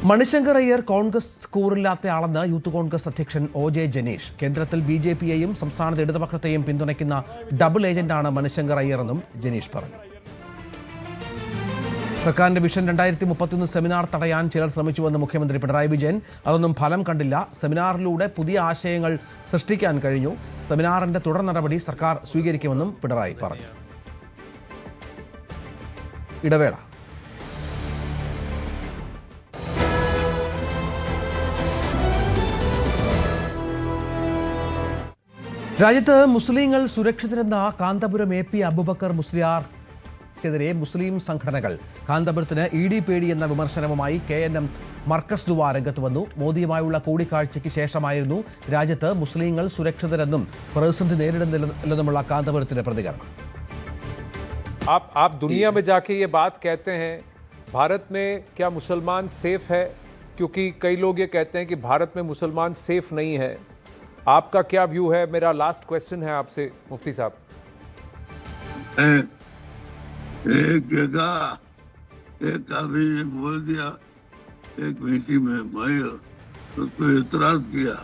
മണിശങ്കർ അയ്യർ കോൺഗ്രസ് കൂറില്ലാത്തയാളെന്ന് യൂത്ത് കോൺഗ്രസ് അധ്യക്ഷൻ OJ ജനീഷ്. കേന്ദ്രത്തിൽ BJPയെയും സംസ്ഥാനത്ത് ഇടതുപക്ഷത്തെയും പിന്തുണയ്ക്കുന്ന ഡബിൾ ഏജന്റാണ് മണിശങ്കർ അയ്യർ എന്നും ജനീഷ് പറഞ്ഞു. സർക്കാരിന്റെ വിഷൻ 2031 സെമിനാർ തടയാൻ ചിലർ ശ്രമിച്ചുവെന്ന് മുഖ്യമന്ത്രി പിണറായി വിജയൻ. അതൊന്നും ഫലം കണ്ടില്ല. സെമിനാറിലൂടെ പുതിയ ആശയങ്ങൾ സൃഷ്ടിക്കാൻ കഴിഞ്ഞു. സെമിനാറിന്റെ തുടർ നടപടി സർക്കാർ സ്വീകരിക്കുമെന്നും പിണറായി പറഞ്ഞു. ഇടവേള. രാജ്യത്ത് മുസ്ലിങ്ങൾ സുരക്ഷിതരെന്ന കാന്തപുരം AP അബൂബക്കർ മുസ്ലിയാർക്കെതിരെ മുസ്ലിം സംഘടനകൾ. കാന്തപുരത്തിന് ED പേടി എന്ന വിമർശനവുമായി KNM മർക്കസ് ദുവ രംഗത്ത് വന്നു. മോദിയുമായുള്ള കൂടിക്കാഴ്ചയ്ക്ക് ശേഷമായിരുന്നു രാജ്യത്ത് മുസ്ലിങ്ങൾ സുരക്ഷിതരെന്നും പ്രതിസന്ധി നേരിടുന്നില്ലെന്നുമുള്ള കാന്തപുരത്തിന്റെ പ്രതികരണം. आप दुनिया में जाके ये बात कहते हैं भारत में क्या मुसलमान सेफ है, क्योंकि कई लोग ये कहते हैं कि भारत में मुसलमान सेफ नहीं है. आपका क्या व्यू है? मेरा लास्ट क्वेश्चन है आपसे मुफ्ती साहब. एक जगह एक आदमी ने बोल दिया एक मीटिंग में, मैं उसको इतराज किया,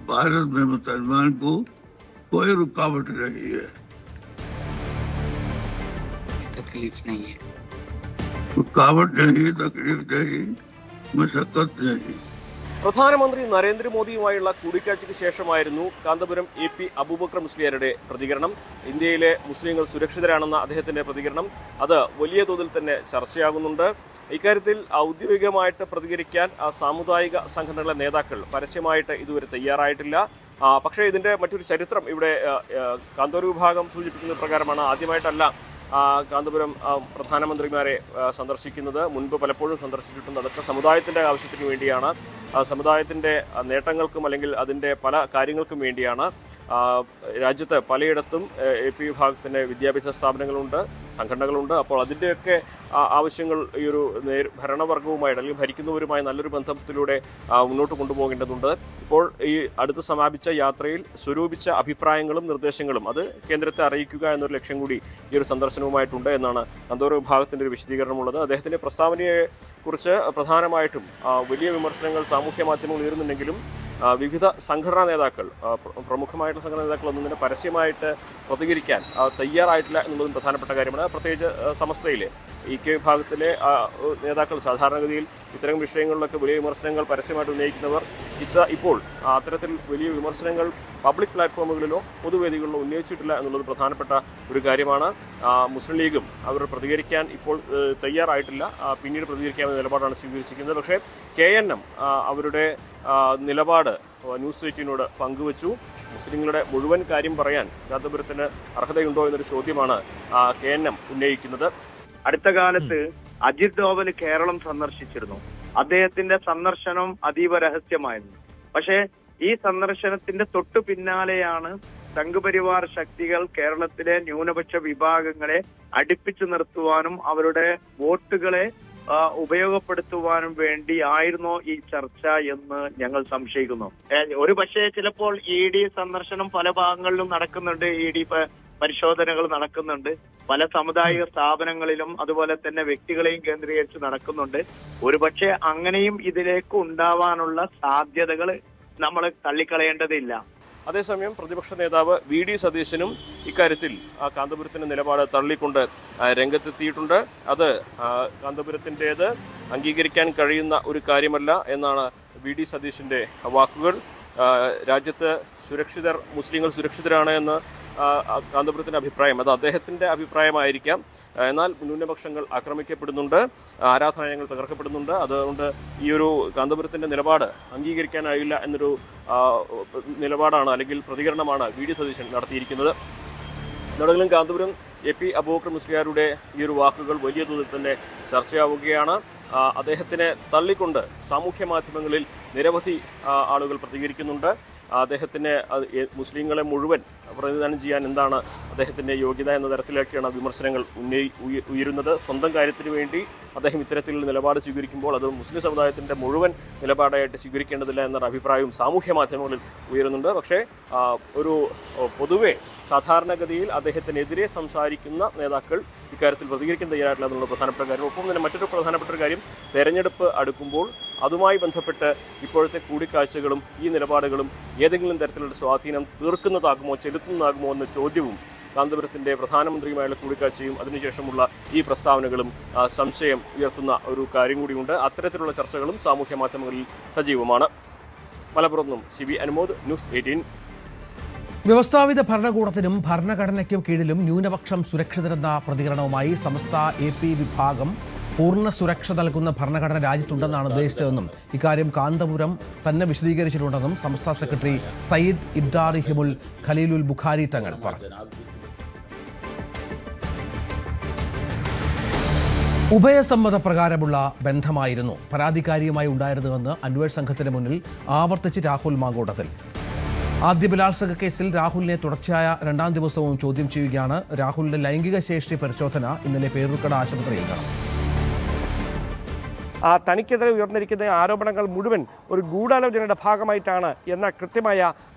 भारत में मुसलमान को कोई रुकावट नहीं है, तकलीफ नहीं है, रुकावट नहीं, तकलीफ नहीं, मशक्कत नहीं. പ്രധാനമന്ത്രി നരേന്ദ്രമോദിയുമായുള്ള കൂടിക്കാഴ്ചയ്ക്ക് ശേഷമായിരുന്നു കാന്തപുരം AP അബൂബക്കർ മുസ്ലിയാരുടെ പ്രതികരണം. ഇന്ത്യയിലെ മുസ്ലിങ്ങൾ സുരക്ഷിതരാണെന്ന അദ്ദേഹത്തിന്റെ പ്രതികരണം അത് വലിയ തോതിൽ തന്നെ ചർച്ചയാകുന്നുണ്ട്. ഇക്കാര്യത്തിൽ ഔദ്യോഗികമായിട്ട് പ്രതികരിക്കാൻ സാമുദായിക സംഘടനകളുടെ നേതാക്കൾ പരസ്യമായിട്ട് ഇതുവരെ തയ്യാറായിട്ടില്ല. പക്ഷേ ഇതിന്റെ മറ്റൊരു ചരിത്രം ഇവിടെ കാന്തപുരം വിഭാഗം സൂചിപ്പിക്കുന്ന പ്രകാരമാണ്. ആദ്യമായിട്ടല്ല കാന്തപുരം പ്രധാനമന്ത്രിമാരെ സന്ദർശിക്കുന്നത്. മുൻപ് പലപ്പോഴും സന്ദർശിച്ചിട്ടുണ്ട്. അതൊക്കെ സമുദായത്തിൻ്റെ ആവശ്യത്തിന് വേണ്ടിയാണ്, സമുദായത്തിൻ്റെ നേട്ടങ്ങൾക്കും അല്ലെങ്കിൽ അതിൻ്റെ പല കാര്യങ്ങൾക്കും വേണ്ടിയാണ്. രാജ്യത്ത് പലയിടത്തും AP വിഭാഗത്തിൻ്റെ വിദ്യാഭ്യാസ സ്ഥാപനങ്ങളുണ്ട്, സംഘടനകളുണ്ട്. അപ്പോൾ അതിൻ്റെയൊക്കെ ആവശ്യങ്ങൾ ഈ ഒരു ഭരണവർഗവുമായിട്ട് അല്ലെങ്കിൽ ഭരിക്കുന്നവരുമായി നല്ലൊരു ബന്ധത്തിലൂടെ മുന്നോട്ട് കൊണ്ടുപോകേണ്ടതുണ്ട്. ഇപ്പോൾ ഈ അടുത്ത് സമാപിച്ച യാത്രയിൽ സ്വരൂപിച്ച അഭിപ്രായങ്ങളും നിർദ്ദേശങ്ങളും അത് കേന്ദ്രത്തെ അറിയിക്കുക എന്നൊരു ലക്ഷ്യം കൂടി ഈ ഒരു സന്ദർശനവുമായിട്ടുണ്ട് എന്നാണ് കാന്തപുരം വിഭാഗത്തിൻ്റെ ഒരു വിശദീകരണമുള്ളത്. അദ്ദേഹത്തിൻ്റെ പ്രസ്താവനയെക്കുറിച്ച് പ്രധാനമായിട്ടും വലിയ വിമർശനങ്ങൾ സാമൂഹ്യ മാധ്യമങ്ങൾ ഉയരുന്നുണ്ടെങ്കിലും വിവിധ സംഘടനാ നേതാക്കൾ, പ്രമുഖമായിട്ടുള്ള സംഘടനാ നേതാക്കൾ ഒന്നും തന്നെ പരസ്യമായിട്ട് പ്രതികരിക്കാൻ തയ്യാറായിട്ടില്ല എന്നുള്ളതും പ്രധാനപ്പെട്ട കാര്യമാണ്. പ്രത്യേകിച്ച് സമസ്തയിലെ EK വിഭാഗത്തിലെ നേതാക്കൾ സാധാരണഗതിയിൽ ഇത്തരം വിഷയങ്ങളിലൊക്കെ വലിയ വിമർശനങ്ങൾ പരസ്യമായിട്ട് ഉന്നയിക്കുന്നവർ ഇപ്പോൾ അത്തരത്തിൽ വലിയ വിമർശനങ്ങൾ പബ്ലിക് പ്ലാറ്റ്ഫോമുകളിലോ പൊതുവേദികളിലോ ഉന്നയിച്ചിട്ടില്ല എന്നുള്ളത് പ്രധാനപ്പെട്ട ഒരു കാര്യമാണ്. മുസ്ലിം ലീഗും അവർ പ്രതികരിക്കാൻ ഇപ്പോൾ തയ്യാറായിട്ടില്ല, പിന്നീട് പ്രതികരിക്കാമെന്ന നിലപാടാണ് സ്വീകരിച്ചിരിക്കുന്നത്. പക്ഷേ KNM അവരുടെ നിലപാട് ന്യൂസ് 18നോട് പങ്കുവച്ചു. മുസ്ലിങ്ങളുടെ മുഴുവൻ കാര്യം പറയാൻ കാന്തപുരത്തിന് അർഹതയുണ്ടോ എന്നൊരു ചോദ്യമാണ് KNM ഉന്നയിക്കുന്നത്. അടുത്ത കാലത്ത് അജിത് ഡോവൽ കേരളം സന്ദർശിച്ചിരുന്നു. അദ്ദേഹത്തിന്റെ സന്ദർശനം അതീവ രഹസ്യമായിരുന്നു. പക്ഷേ ഈ സന്ദർശനത്തിന്റെ തൊട്ടു പിന്നാലെയാണ് സംഘപരിവാർ ശക്തികൾ കേരളത്തിലെ ന്യൂനപക്ഷ വിഭാഗങ്ങളെ അടുപ്പിച്ചു നിർത്തുവാനും അവരുടെ വോട്ടുകളെ ഉപയോഗപ്പെടുത്തുവാനും വേണ്ടി ആയിരുന്നോ ഈ ചർച്ച എന്ന് ഞങ്ങൾ സംശയിക്കുന്നു. ഒരു പക്ഷേ ചിലപ്പോൾ ED സന്ദർശനം പല ഭാഗങ്ങളിലും നടക്കുന്നുണ്ട്, ED പരിശോധനകൾ നടക്കുന്നുണ്ട്, പല സാമുദായിക സ്ഥാപനങ്ങളിലും അതുപോലെ തന്നെ വ്യക്തികളെയും കേന്ദ്രീകരിച്ച് നടക്കുന്നുണ്ട്. ഒരുപക്ഷെ അങ്ങനെയും ഇതിലേക്ക് ഉണ്ടാവാനുള്ള സാധ്യതകൾ നമ്മൾ തള്ളിക്കളയേണ്ടതില്ല. അതേസമയം പ്രതിപക്ഷ നേതാവ് VD സതീശനും ഇക്കാര്യത്തിൽ കാന്തപുരത്തിന്റെ നിലപാട് തള്ളിക്കൊണ്ട് രംഗത്തെത്തിയിട്ടുണ്ട്. അത് കാന്തപുരത്തിൻ്റേത് അംഗീകരിക്കാൻ കഴിയുന്ന ഒരു കാര്യമല്ല എന്നാണ് VD സതീശന്റെ വാക്കുകൾ. രാജ്യത്ത് മുസ്ലിങ്ങൾ സുരക്ഷിതരാണ് എന്ന് കാന്തപുരത്തിൻ്റെ അഭിപ്രായം, അത് അദ്ദേഹത്തിൻ്റെ അഭിപ്രായമായിരിക്കാം. എന്നാൽ ന്യൂനപക്ഷങ്ങൾ ആക്രമിക്കപ്പെടുന്നുണ്ട്, ആരാധനാലയങ്ങൾ തകർക്കപ്പെടുന്നുണ്ട്. അതുകൊണ്ട് ഈ ഒരു കാന്തപുരത്തിൻ്റെ നിലപാട് അംഗീകരിക്കാനായില്ല എന്നൊരു നിലപാടാണ് അല്ലെങ്കിൽ പ്രതികരണമാണ് വി.ഡി. സതീശൻ നടത്തിയിരിക്കുന്നത്. എന്താണെങ്കിലും കാന്തപുരം എ.പി. അബൂബക്കർ മുസ്ലിയാരുടെ ഈ ഒരു വാക്കുകൾ വലിയ തോതിൽ തന്നെ ചർച്ചയാവുകയാണ്. അദ്ദേഹത്തിനെ തള്ളിക്കൊണ്ട് സാമൂഹ്യ മാധ്യമങ്ങളിൽ നിരവധി ആളുകൾ പ്രതികരിക്കുന്നുണ്ട്. അദ്ദേഹത്തിന് മുസ്ലിങ്ങളെ മുഴുവൻ പ്രതിനിധാനം ചെയ്യാൻ എന്താണ് അദ്ദേഹത്തിൻ്റെ യോഗ്യത എന്ന തരത്തിലൊക്കെയാണ് വിമർശനങ്ങൾ ഉയരുന്നത്. സ്വന്തം കാര്യത്തിന് വേണ്ടി അദ്ദേഹം ഇത്തരത്തിലുള്ള നിലപാട് സ്വീകരിക്കുമ്പോൾ അത് മുസ്ലിം സമുദായത്തിൻ്റെ മുഴുവൻ നിലപാടായിട്ട് സ്വീകരിക്കേണ്ടതില്ല എന്നൊരു അഭിപ്രായവും സാമൂഹ്യ മാധ്യമങ്ങളിൽ ഉയരുന്നുണ്ട്. പക്ഷേ ഒരു പൊതുവെ സാധാരണഗതിയിൽ അദ്ദേഹത്തിനെതിരെ സംസാരിക്കുന്ന നേതാക്കൾ ഇക്കാര്യത്തിൽ പ്രതികരിക്കാൻ തയ്യാറായിട്ടില്ല എന്നുള്ള പ്രധാനപ്പെട്ട കാര്യം. ഒപ്പം തന്നെ മറ്റൊരു പ്രധാനപ്പെട്ട കാര്യം, തെരഞ്ഞെടുപ്പ് അടുക്കുമ്പോൾ അതുമായി ബന്ധപ്പെട്ട് ഇപ്പോഴത്തെ കൂടിക്കാഴ്ചകളും ഈ നിലപാടുകളും ഏതെങ്കിലും തരത്തിലുള്ള സ്വാധീനം തീർക്കുന്നതാകുമോ ചെലുത്തുന്നതാകുമോ എന്ന ചോദ്യവും കാന്തപുരത്തിൻ്റെ പ്രധാനമന്ത്രിയുമായുള്ള കൂടിക്കാഴ്ചയും അതിനുശേഷമുള്ള ഈ പ്രസ്താവനകളും സംശയം ഉയർത്തുന്ന ഒരു കാര്യം കൂടിയുണ്ട്. അത്തരത്തിലുള്ള ചർച്ചകളും സാമൂഹ്യ മാധ്യമങ്ങളിൽ സജീവമാണ്. മലപ്പുറത്ത് നിന്നും CB അനുമോദ്, ന്യൂസ് 18. വ്യവസ്ഥാപിത ഭരണകൂടത്തിനും ഭരണഘടനയ്ക്കും കീഴിലും ന്യൂനപക്ഷം സുരക്ഷിതരെന്ന പ്രതികരണവുമായി സമസ്ത AP വിഭാഗം പൂർണ്ണ സുരക്ഷ നൽകുന്ന ഭരണഘടന രാജ്യത്തുണ്ടെന്നാണ് ഉദ്ദേശിച്ചതെന്നും ഇക്കാര്യം കാന്തപുരം തന്നെ വിശദീകരിച്ചിട്ടുണ്ടെന്നും സമസ്ത സെക്രട്ടറി സയ്യിദ് ഇബ്ദാറിഹിമുൽ ഖലീലുൽ ബുഖാരി തങ്ങൾ പറഞ്ഞു. ഉഭയസമ്മതപ്രകാരമുള്ള ബന്ധമായിരുന്നു പരാതിക്കാരിയുമായി ഉണ്ടായിരുന്നുവെന്ന് അന്വേഷണ സംഘത്തിന് മുന്നിൽ ആവർത്തിച്ച് രാഹുൽ മാങ്കൂട്ടത്തിൽ. ആദ്യ ബലാത്സംഗ കേസിൽ രാഹുലിനെ തുടർച്ചയായ രണ്ടാം ദിവസവും ചോദ്യം ചെയ്യുകയാണ്. രാഹുലിന്റെ ലൈംഗിക ശേഷി പരിശോധന ഇന്നലെ പേരൂർക്കട ആശുപത്രിയിൽ നടന്നു. തനിക്കെതിരെ ഉയർന്നിരിക്കുന്ന ആരോപണങ്ങൾ മുഴുവൻ ഒരു ഗൂഢാലോചനയുടെ ഭാഗമായിട്ടാണ് എന്ന കൃത്യമായ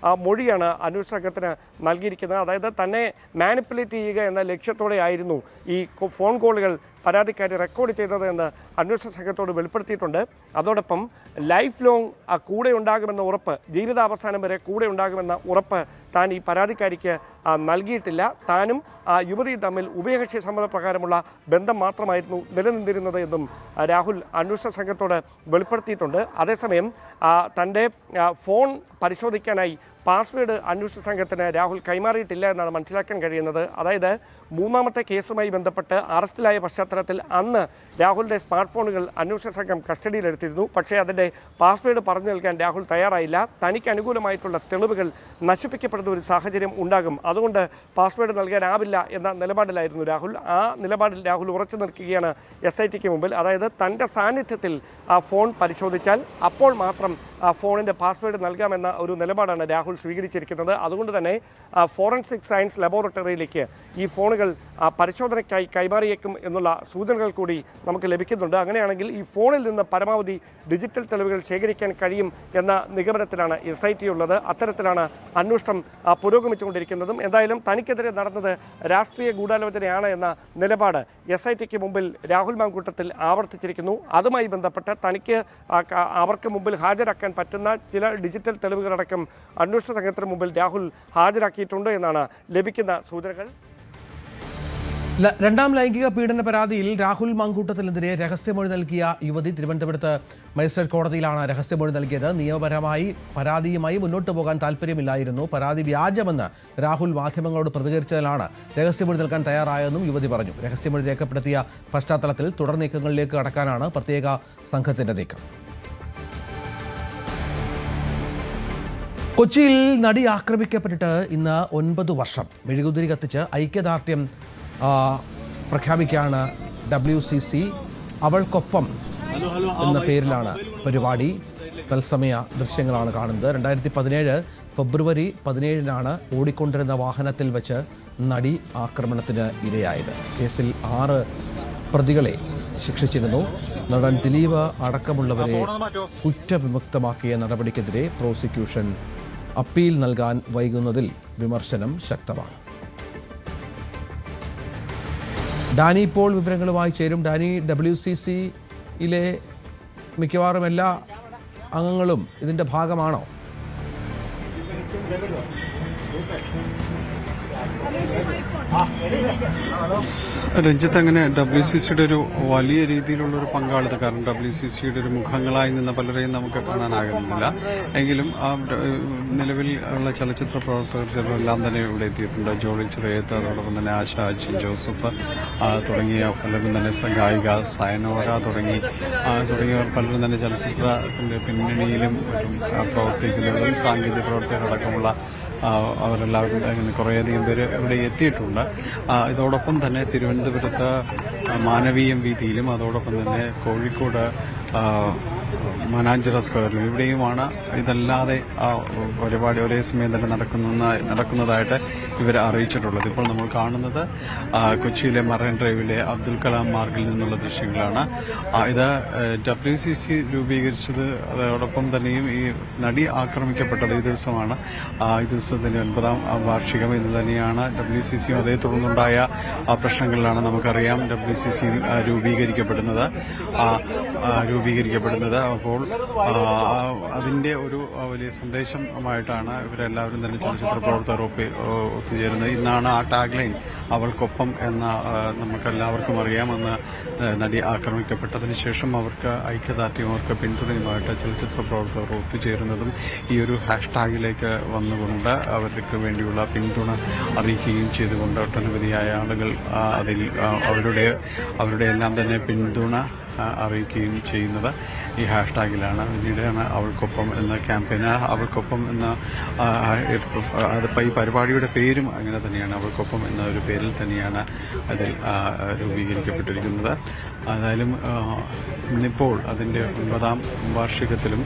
മൊഴിയാണ് അന്വേഷണ സംഘത്തിന് നൽകിയിരിക്കുന്നത്. അതായത് തന്നെ മാനിപ്പുലേറ്റ് ചെയ്യുക എന്ന ലക്ഷ്യത്തോടെ ആയിരുന്നു ഈ ഫോൺ കോളുകൾ പരാതിക്കാരി റെക്കോർഡ് ചെയ്തത് എന്ന് അന്വേഷണ സംഘത്തോട് വെളിപ്പെടുത്തിയിട്ടുണ്ട്. അതോടൊപ്പം ലൈഫ് ലോങ് കൂടെ ഉണ്ടാകുമെന്ന ഉറപ്പ്, ജീവിതാവസാനം വരെ കൂടെ ഉണ്ടാകുമെന്ന ഉറപ്പ് താൻ ഈ പരാതിക്കാരിക്ക് നൽകിയിട്ടില്ല. താനും യുവതിയും തമ്മിൽ ഉഭയകക്ഷി സമ്മതപ്രകാരമുള്ള ബന്ധം മാത്രമായിരുന്നു നിലനിന്നിരുന്നത് എന്നും രാഹുൽ അന്വേഷണ സംഘത്തോട് വെളിപ്പെടുത്തിയിട്ടുണ്ട്. അതേസമയം തൻ്റെ ഫോൺ പരിശോധിക്കാനായി പാസ്വേഡ് അന്വേഷണ സംഘത്തിന് രാഹുൽ കൈമാറിയിട്ടില്ല എന്നാണ് മനസ്സിലാക്കാൻ കഴിയുന്നത്. അതായത് മൂന്നാമത്തെ കേസുമായി ബന്ധപ്പെട്ട് അറസ്റ്റിലായ പശ്ചാത്തലത്തിൽ അന്ന് രാഹുലിൻ്റെ സ്മാർട്ട് ഫോണുകൾ അന്വേഷണ സംഘം കസ്റ്റഡിയിലെടുത്തിരുന്നു. പക്ഷേ അതിൻ്റെ പാസ്വേഡ് പറഞ്ഞു നൽകാൻ രാഹുൽ തയ്യാറായില്ല. തനിക്ക് അനുകൂലമായിട്ടുള്ള തെളിവുകൾ നശിപ്പിക്കപ്പെടുന്ന ഒരു സാഹചര്യം ഉണ്ടാകും, അതുകൊണ്ട് പാസ്വേഡ് നൽകാനാവില്ല എന്ന നിലപാടിലായിരുന്നു രാഹുൽ. ആ നിലപാടിൽ രാഹുൽ ഉറച്ചു നിൽക്കുകയാണ് SITക്ക് മുമ്പിൽ. അതായത് തൻ്റെ സാന്നിധ്യത്തിൽ ആ ഫോൺ പരിശോധിച്ചാൽ അപ്പോൾ മാത്രം ആ ഫോണിൻ്റെ പാസ്വേഡ് നൽകാമെന്ന ഒരു നിലപാടാണ് രാഹുൽ സ്വീകരിച്ചിരിക്കുന്നത്. അതുകൊണ്ട് തന്നെ ഫോറൻസിക് സയൻസ് ലബോറട്ടറിയിലേക്ക് ഈ ഫോണുകൾ പരിശോധനയ്ക്കായി കൈമാറിയേക്കും എന്നുള്ള സൂചനകൾ കൂടി നമുക്ക് ലഭിക്കുന്നുണ്ട്. അങ്ങനെയാണെങ്കിൽ ഈ ഫോണിൽ നിന്ന് പരമാവധി ഡിജിറ്റൽ തെളിവുകൾ ശേഖരിക്കാൻ കഴിയും എന്ന നിഗമനത്തിലാണ് SIT ഉള്ളത്. അത്തരത്തിലാണ് അന്വേഷണം പുരോഗമിച്ചുകൊണ്ടിരിക്കുന്നതും. എന്തായാലും തനിക്കെതിരെ നടന്നത് രാഷ്ട്രീയ ഗൂഢാലോചനയാണ് എന്ന നിലപാട് SITക്ക് മുമ്പിൽ രാഹുൽ മാങ്കൂട്ടത്തിൽ ആവർത്തിച്ചിരിക്കുന്നു. അതുമായി ബന്ധപ്പെട്ട് തനിക്ക് അവർക്ക് മുമ്പിൽ ഹാജരാക്കാൻ പറ്റുന്ന ചില ഡിജിറ്റൽ തെളിവുകളടക്കം അന്വേഷണ സംഘത്തിന് മുമ്പിൽ രാഹുൽ ഹാജരാക്കിയിട്ടുണ്ട് എന്നാണ് ലഭിക്കുന്ന സൂചനകൾ. രണ്ടാം ലൈംഗിക പീഡന പരാതിയിൽ രാഹുൽ മാങ്കൂട്ടത്തിനെതിരെ രഹസ്യമൊഴി നൽകിയ യുവതി തിരുവനന്തപുരത്ത് മജിസ്ട്രേറ്റ് കോടതിയിലാണ് രഹസ്യമൊഴി നൽകിയത്. നിയമപരമായി പരാതിയുമായി മുന്നോട്ട് പോകാൻ താല്പര്യമില്ലായിരുന്നു, പരാതി വ്യാജമെന്ന് രാഹുൽ മാധ്യമങ്ങളോട് പ്രതികരിച്ചതിലാണ് രഹസ്യമൊഴി നൽകാൻ തയ്യാറായതെന്നും യുവതി പറഞ്ഞു. രഹസ്യമൊഴി രേഖപ്പെടുത്തിയ പശ്ചാത്തലത്തിൽ തുടർ നീക്കങ്ങളിലേക്ക് കടക്കാനാണ് പ്രത്യേക സംഘത്തിന്റെ നീക്കം. കൊച്ചിയിൽ നടി ആക്രമിക്കപ്പെട്ടിട്ട് ഇന്ന് 9 വർഷം. മെഴുകുതിരി കത്തിച്ച് ഐക്യദാർഢ്യം പ്രഖ്യാപിക്കുകയാണ് WCC. അവൾക്കൊപ്പം എന്ന പേരിലാണ് പരിപാടി. തത്സമയ ദൃശ്യങ്ങളാണ് കാണുന്നത്. 2017 ഫെബ്രുവരി 17 ഓടിക്കൊണ്ടിരുന്ന വാഹനത്തിൽ വെച്ച് നടി ആക്രമണത്തിന് ഇരയായത്. കേസിൽ 6 പ്രതികളെ ശിക്ഷിച്ചിരുന്നു. നടൻ ദിലീപ് അടക്കമുള്ളവരെ കുറ്റവിമുക്തമാക്കിയ നടപടിക്കെതിരെ പ്രോസിക്യൂഷൻ അപ്പീൽ നൽകാൻ വൈകുന്നതിൽ വിമർശനം ശക്തമാണ്. ഡാനി ഇപ്പോൾ വിവരങ്ങളുമായി ചേരും. ഡാനി, WCCയിലെ മിക്കവാറും എല്ലാ അംഗങ്ങളും ഇതിൻ്റെ ഭാഗമാണോ? രഞ്ജിത്ത്, അങ്ങനെ WCCയുടെ ഒരു വലിയ രീതിയിലുള്ള ഒരു പങ്കാളിത്തം, കാരണം WCCയുടെ ഒരു മുഖങ്ങളായി നിന്ന പലരെയും നമുക്ക് കാണാനാകുന്നില്ല. എങ്കിലും ആ നിലവിൽ ഉള്ള ചലച്ചിത്ര പ്രവർത്തകരെല്ലാം തന്നെ ഇവിടെ എത്തിയിട്ടുണ്ട്. ജോളി ചിറയത്ത്, അതോടൊപ്പം തന്നെ ആശ അജിൻ ജോസഫ് തുടങ്ങിയ പലരും തന്നെ, ഗായിക സയനോര തുടങ്ങിയവർ പലരും തന്നെ ചലച്ചിത്രത്തിന്റെ പിന്നണിയിലും മറ്റും പ്രവർത്തിക്കുന്നതും സാങ്കേതിക പ്രവർത്തകരടക്കമുള്ള അവരെല്ലാവരും അങ്ങനെ കുറേയധികം പേര് ഇവിടെ എത്തിയിട്ടുണ്ട്. ഇതോടൊപ്പം തന്നെ തിരുവനന്തപുരത്ത് മാനവീയം വീതിയിലും അതോടൊപ്പം തന്നെ കോഴിക്കോട് മനാഞ്ചിറ സ്ക്വയറിലും ഇവിടെയുമാണ് ഇതല്ലാതെ പരിപാടി ഒരേ സമയം തന്നെ നടക്കുന്നതായിട്ട് ഇവർ അറിയിച്ചിട്ടുള്ളത്. ഇപ്പോൾ നമ്മൾ കാണുന്നത് കൊച്ചിയിലെ മറൈൻ ഡ്രൈവിലെ അബ്ദുൽ കലാം മാർഗിൽ നിന്നുള്ള ദൃശ്യങ്ങളാണ്. ഇത് WCC രൂപീകരിച്ചത്, അതോടൊപ്പം തന്നെയും ഈ നടി ആക്രമിക്കപ്പെട്ടത് ഈ ദിവസമാണ്. ഈ ദിവസത്തിന്റെ 9ാം വാർഷികം എന്ന് തന്നെയാണ്. WCCയും അതേ തുടർന്നുണ്ടായ പ്രശ്നങ്ങളിലാണ് നമുക്കറിയാം WCC രൂപീകരിക്കപ്പെടുന്നത്. അപ്പോൾ അതിന്റെ ഒരു വലിയ സന്ദേശമായിട്ടാണ് ഇവരെല്ലാവരും തന്നെ ചലച്ചിത്ര പ്രവർത്തകർ ഒത്തുചേരുന്നത്. ഇന്നാണ് ആ ടാഗ് ലൈൻ അവൾക്കൊപ്പം എന്ന നമുക്കെല്ലാവർക്കും അറിയാമെന്ന് നടി ആക്രമിക്കപ്പെട്ടതിന് ശേഷം അവർക്ക് ഐക്യദാർഢ്യം, അവർക്ക് പിന്തുണയുമായിട്ട് ചലച്ചിത്ര പ്രവർത്തകർ ഒത്തുചേരുന്നതും ഈ ഒരു ഹാഷ്ടാഗിലേക്ക് വന്നുകൊണ്ട് അവർക്ക് വേണ്ടിയുള്ള പിന്തുണ അറിയിക്കുകയും ചെയ്തുകൊണ്ട് ഒട്ടനവധിയായ ആളുകൾ അതിൽ അവരുടെ എല്ലാം തന്നെ പിന്തുണ അറിയിക്കുകയും ചെയ്യുന്നത് ഈ ഹാഷ്ടാഗിലാണ്. പിന്നീടാണ് അവൾക്കൊപ്പം എന്ന ക്യാമ്പയിന്, അവൾക്കൊപ്പം എന്ന ഈ പരിപാടിയുടെ പേരും അങ്ങനെ തന്നെയാണ്, അവൾക്കൊപ്പം എന്ന ഒരു പേരിൽ തന്നെയാണ് അതിൽ രൂപീകരിക്കപ്പെട്ടിരിക്കുന്നത്. ഏതായാലും ഇന്നിപ്പോൾ അതിൻ്റെ 9ാം വാർഷികത്തിലും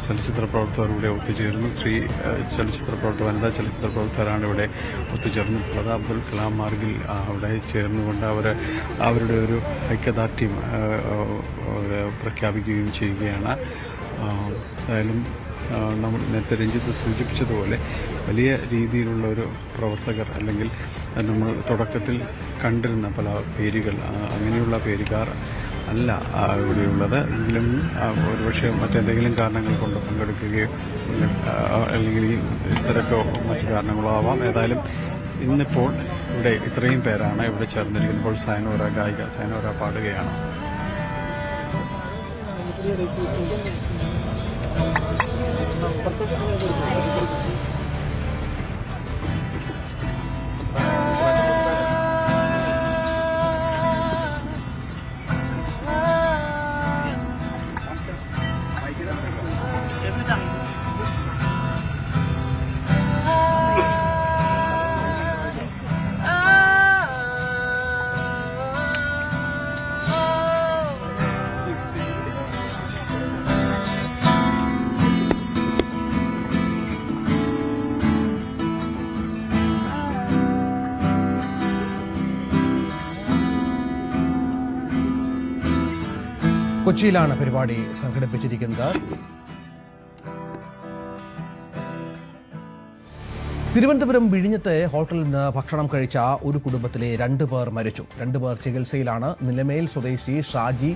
ചലച്ചിത്ര പ്രവർത്തകർ ഇവിടെ ഒത്തുചേരുന്നു. വനിതാ ചലച്ചിത്ര പ്രവർത്തകരാണ് ഇവിടെ ഒത്തുചേർന്നിട്ടുള്ളത്. അബ്ദുൽ കലാം മാർഗിൽ അവിടെ ചേർന്നുകൊണ്ട് അവരുടെ ഒരു ഐക്യദാർഢ്യം പ്രഖ്യാപിക്കുകയും ചെയ്യുകയാണ്. ഏതായാലും നമ്മൾ നേരത്തെ രഞ്ജിത്ത് സൂചിപ്പിച്ചതുപോലെ വലിയ രീതിയിലുള്ള ഒരു പ്രവർത്തകർ, അല്ലെങ്കിൽ നമ്മൾ തുടക്കത്തിൽ കണ്ടിരുന്ന പല പേരുകൾ, അങ്ങനെയുള്ള പേരുകാർ അല്ല ഇവിടെയുള്ളത്. എങ്കിലും ഒരുപക്ഷെ മറ്റെന്തെങ്കിലും കാരണങ്ങൾ കൊണ്ട് പങ്കെടുക്കുകയോ അല്ലെങ്കിൽ ഇത്തരക്കോ മറ്റു കാരണങ്ങളോ ആവാം. ഏതായാലും ഇന്നിപ്പോൾ ഇവിടെ ഇത്രയും പേരാണ് ഇവിടെ ചേർന്നിരിക്കുന്നത്. ഇപ്പോൾ ഗായിക സയനോര പാടുകയാണ്. കൊച്ചിയിലാണ് പരിപാടി സംഘടിപ്പിച്ചിരിക്കുന്നത്. തിരുവനന്തപുരം വിഴിഞ്ഞത്തെ ഹോട്ടലിൽ നിന്ന് ഭക്ഷണം കഴിച്ച ഒരു കുടുംബത്തിലെ 2 പേർ മരിച്ചു. 2 പേർ ചികിത്സയിലാണ്. നിലമേൽ സ്വദേശി ഷാജി,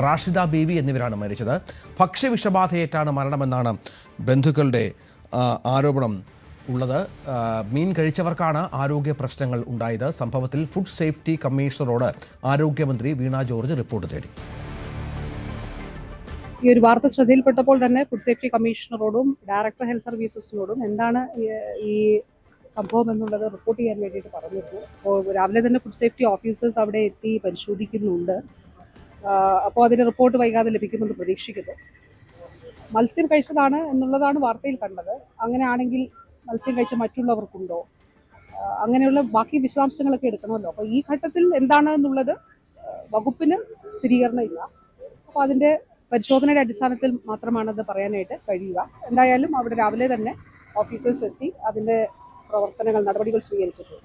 റാഷിദ ബീവി എന്നിവരാണ് മരിച്ചത്. ഭക്ഷ്യവിഷബാധയേറ്റാണ് മരണമെന്നാണ് ബന്ധുക്കളുടെ ആരോപണം ഉള്ളത്. മീൻ കഴിച്ചവർക്കാണ് ആരോഗ്യ പ്രശ്നങ്ങൾ ഉണ്ടായത്. സംഭവത്തിൽ ഫുഡ് സേഫ്റ്റി കമ്മീഷണറോട് ആരോഗ്യമന്ത്രി വീണ ജോർജ് റിപ്പോർട്ട് തേടി. ഈ ഒരു വാർത്ത ശ്രദ്ധയിൽപ്പെട്ടപ്പോൾ തന്നെ ഫുഡ് സേഫ്റ്റി കമ്മീഷണറോടും ഡയറക്ടർ ഹെൽത്ത് സർവീസസിനോടും എന്താണ് ഈ സംഭവം എന്നുള്ളത് റിപ്പോർട്ട് ചെയ്യാൻ വേണ്ടിയിട്ട് പറഞ്ഞിരുന്നു. അപ്പോൾ രാവിലെ തന്നെ ഫുഡ് സേഫ്റ്റി ഓഫീസേഴ്സ് അവിടെ എത്തി പരിശോധിക്കുന്നുണ്ട്. അപ്പോൾ അതിൻ്റെ റിപ്പോർട്ട് വൈകാതെ ലഭിക്കുമെന്ന് പ്രതീക്ഷിക്കുന്നു. മത്സ്യം കഴിച്ചതാണ് എന്നുള്ളതാണ് വാർത്തയിൽ കണ്ടത്. അങ്ങനെയാണെങ്കിൽ മത്സ്യം കഴിച്ച മറ്റുള്ളവർക്കുണ്ടോ, അങ്ങനെയുള്ള ബാക്കി വിശദാംശങ്ങളൊക്കെ എടുക്കണമല്ലോ. അപ്പോൾ ഈ ഘട്ടത്തിൽ എന്താണ് എന്നുള്ളത് വകുപ്പിന് സ്ഥിരീകരണം ഇല്ല. അപ്പോൾ അതിൻ്റെ പരിശോധനയുടെ അടിസ്ഥാനത്തിൽ മാത്രമാണത് പറയാനായിട്ട് കഴിയുക. എന്തായാലും അവിടെ രാവിലെ തന്നെ ഓഫീസേഴ്സ് എത്തി അതിൻ്റെ നടപടികൾ സ്വീകരിച്ചിട്ടുണ്ട്.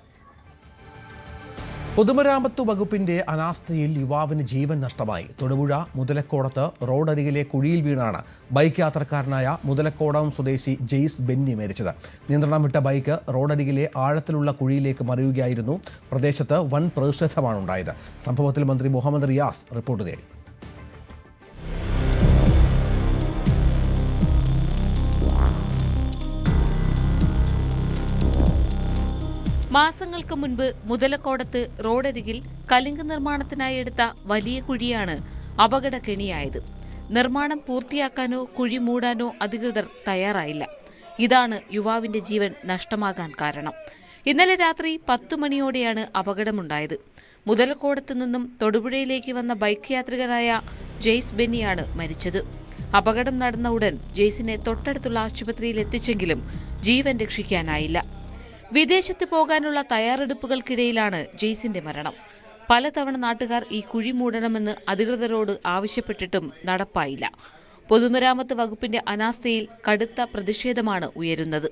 പൊതുമരാമത്ത് വകുപ്പിന്റെ അനാസ്ഥയിൽ യുവാവിന് ജീവൻ നഷ്ടമായി. തൊടുപുഴ മുതലക്കോടത്ത് റോഡരികിലെ കുഴിയിൽ വീണാണ് ബൈക്ക് യാത്രക്കാരനായ മുതലക്കോടം സ്വദേശി ജെയ്സ് ബെന്നി മരിച്ചത്. നിയന്ത്രണം വിട്ട ബൈക്ക് റോഡരികിലെ ആഴത്തിലുള്ള കുഴിയിലേക്ക് മറിയുകയായിരുന്നു. പ്രദേശത്ത് വൻ പ്രതിഷേധമാണ് ഉണ്ടായത്. സംഭവത്തിൽ മന്ത്രി മുഹമ്മദ് റിയാസ് റിപ്പോർട്ട് തേടി. മാസങ്ങൾക്ക് മുൻപ് മുതലക്കോടത്ത് റോഡരികിൽ കലുങ്ക് നിർമ്മാണത്തിനായി എടുത്ത വലിയ കുഴിയാണ് അപകടക്കെണിയായത്. നിർമ്മാണം പൂർത്തിയാക്കാനോ കുഴി മൂടാനോ അധികൃതർ തയ്യാറായില്ല. ഇതാണ് യുവാവിന്റെ ജീവൻ നഷ്ടമാകാൻ കാരണം. ഇന്നലെ രാത്രി 10 മണിയോടെയാണ് അപകടമുണ്ടായത്. മുതലക്കോടത്തു നിന്നും തൊടുപുഴയിലേക്ക് വന്ന ബൈക്ക് യാത്രികനായ ജെയ്സ് ബെന്നിയാണ് മരിച്ചത്. അപകടം നടന്ന ഉടൻ ജെയ്സിനെ തൊട്ടടുത്തുള്ള ആശുപത്രിയിൽ എത്തിച്ചെങ്കിലും ജീവൻ രക്ഷിക്കാനായില്ല. വിദേശത്ത് പോകാനുള്ള തയ്യാറെടുപ്പുകൾക്കിടയിലാണ് ജെയ്സിന്റെ മരണം. പലതവണ നാട്ടുകാർ ഈ കുഴി മൂടണമെന്ന് അധികൃതരോട് ആവശ്യപ്പെട്ടിട്ടും നടപ്പായില്ല. പൊതുമരാമത്ത് വകുപ്പിന്റെ അനാസ്ഥയിൽ കടുത്ത പ്രതിഷേധമാണ് ഉയരുന്നത്.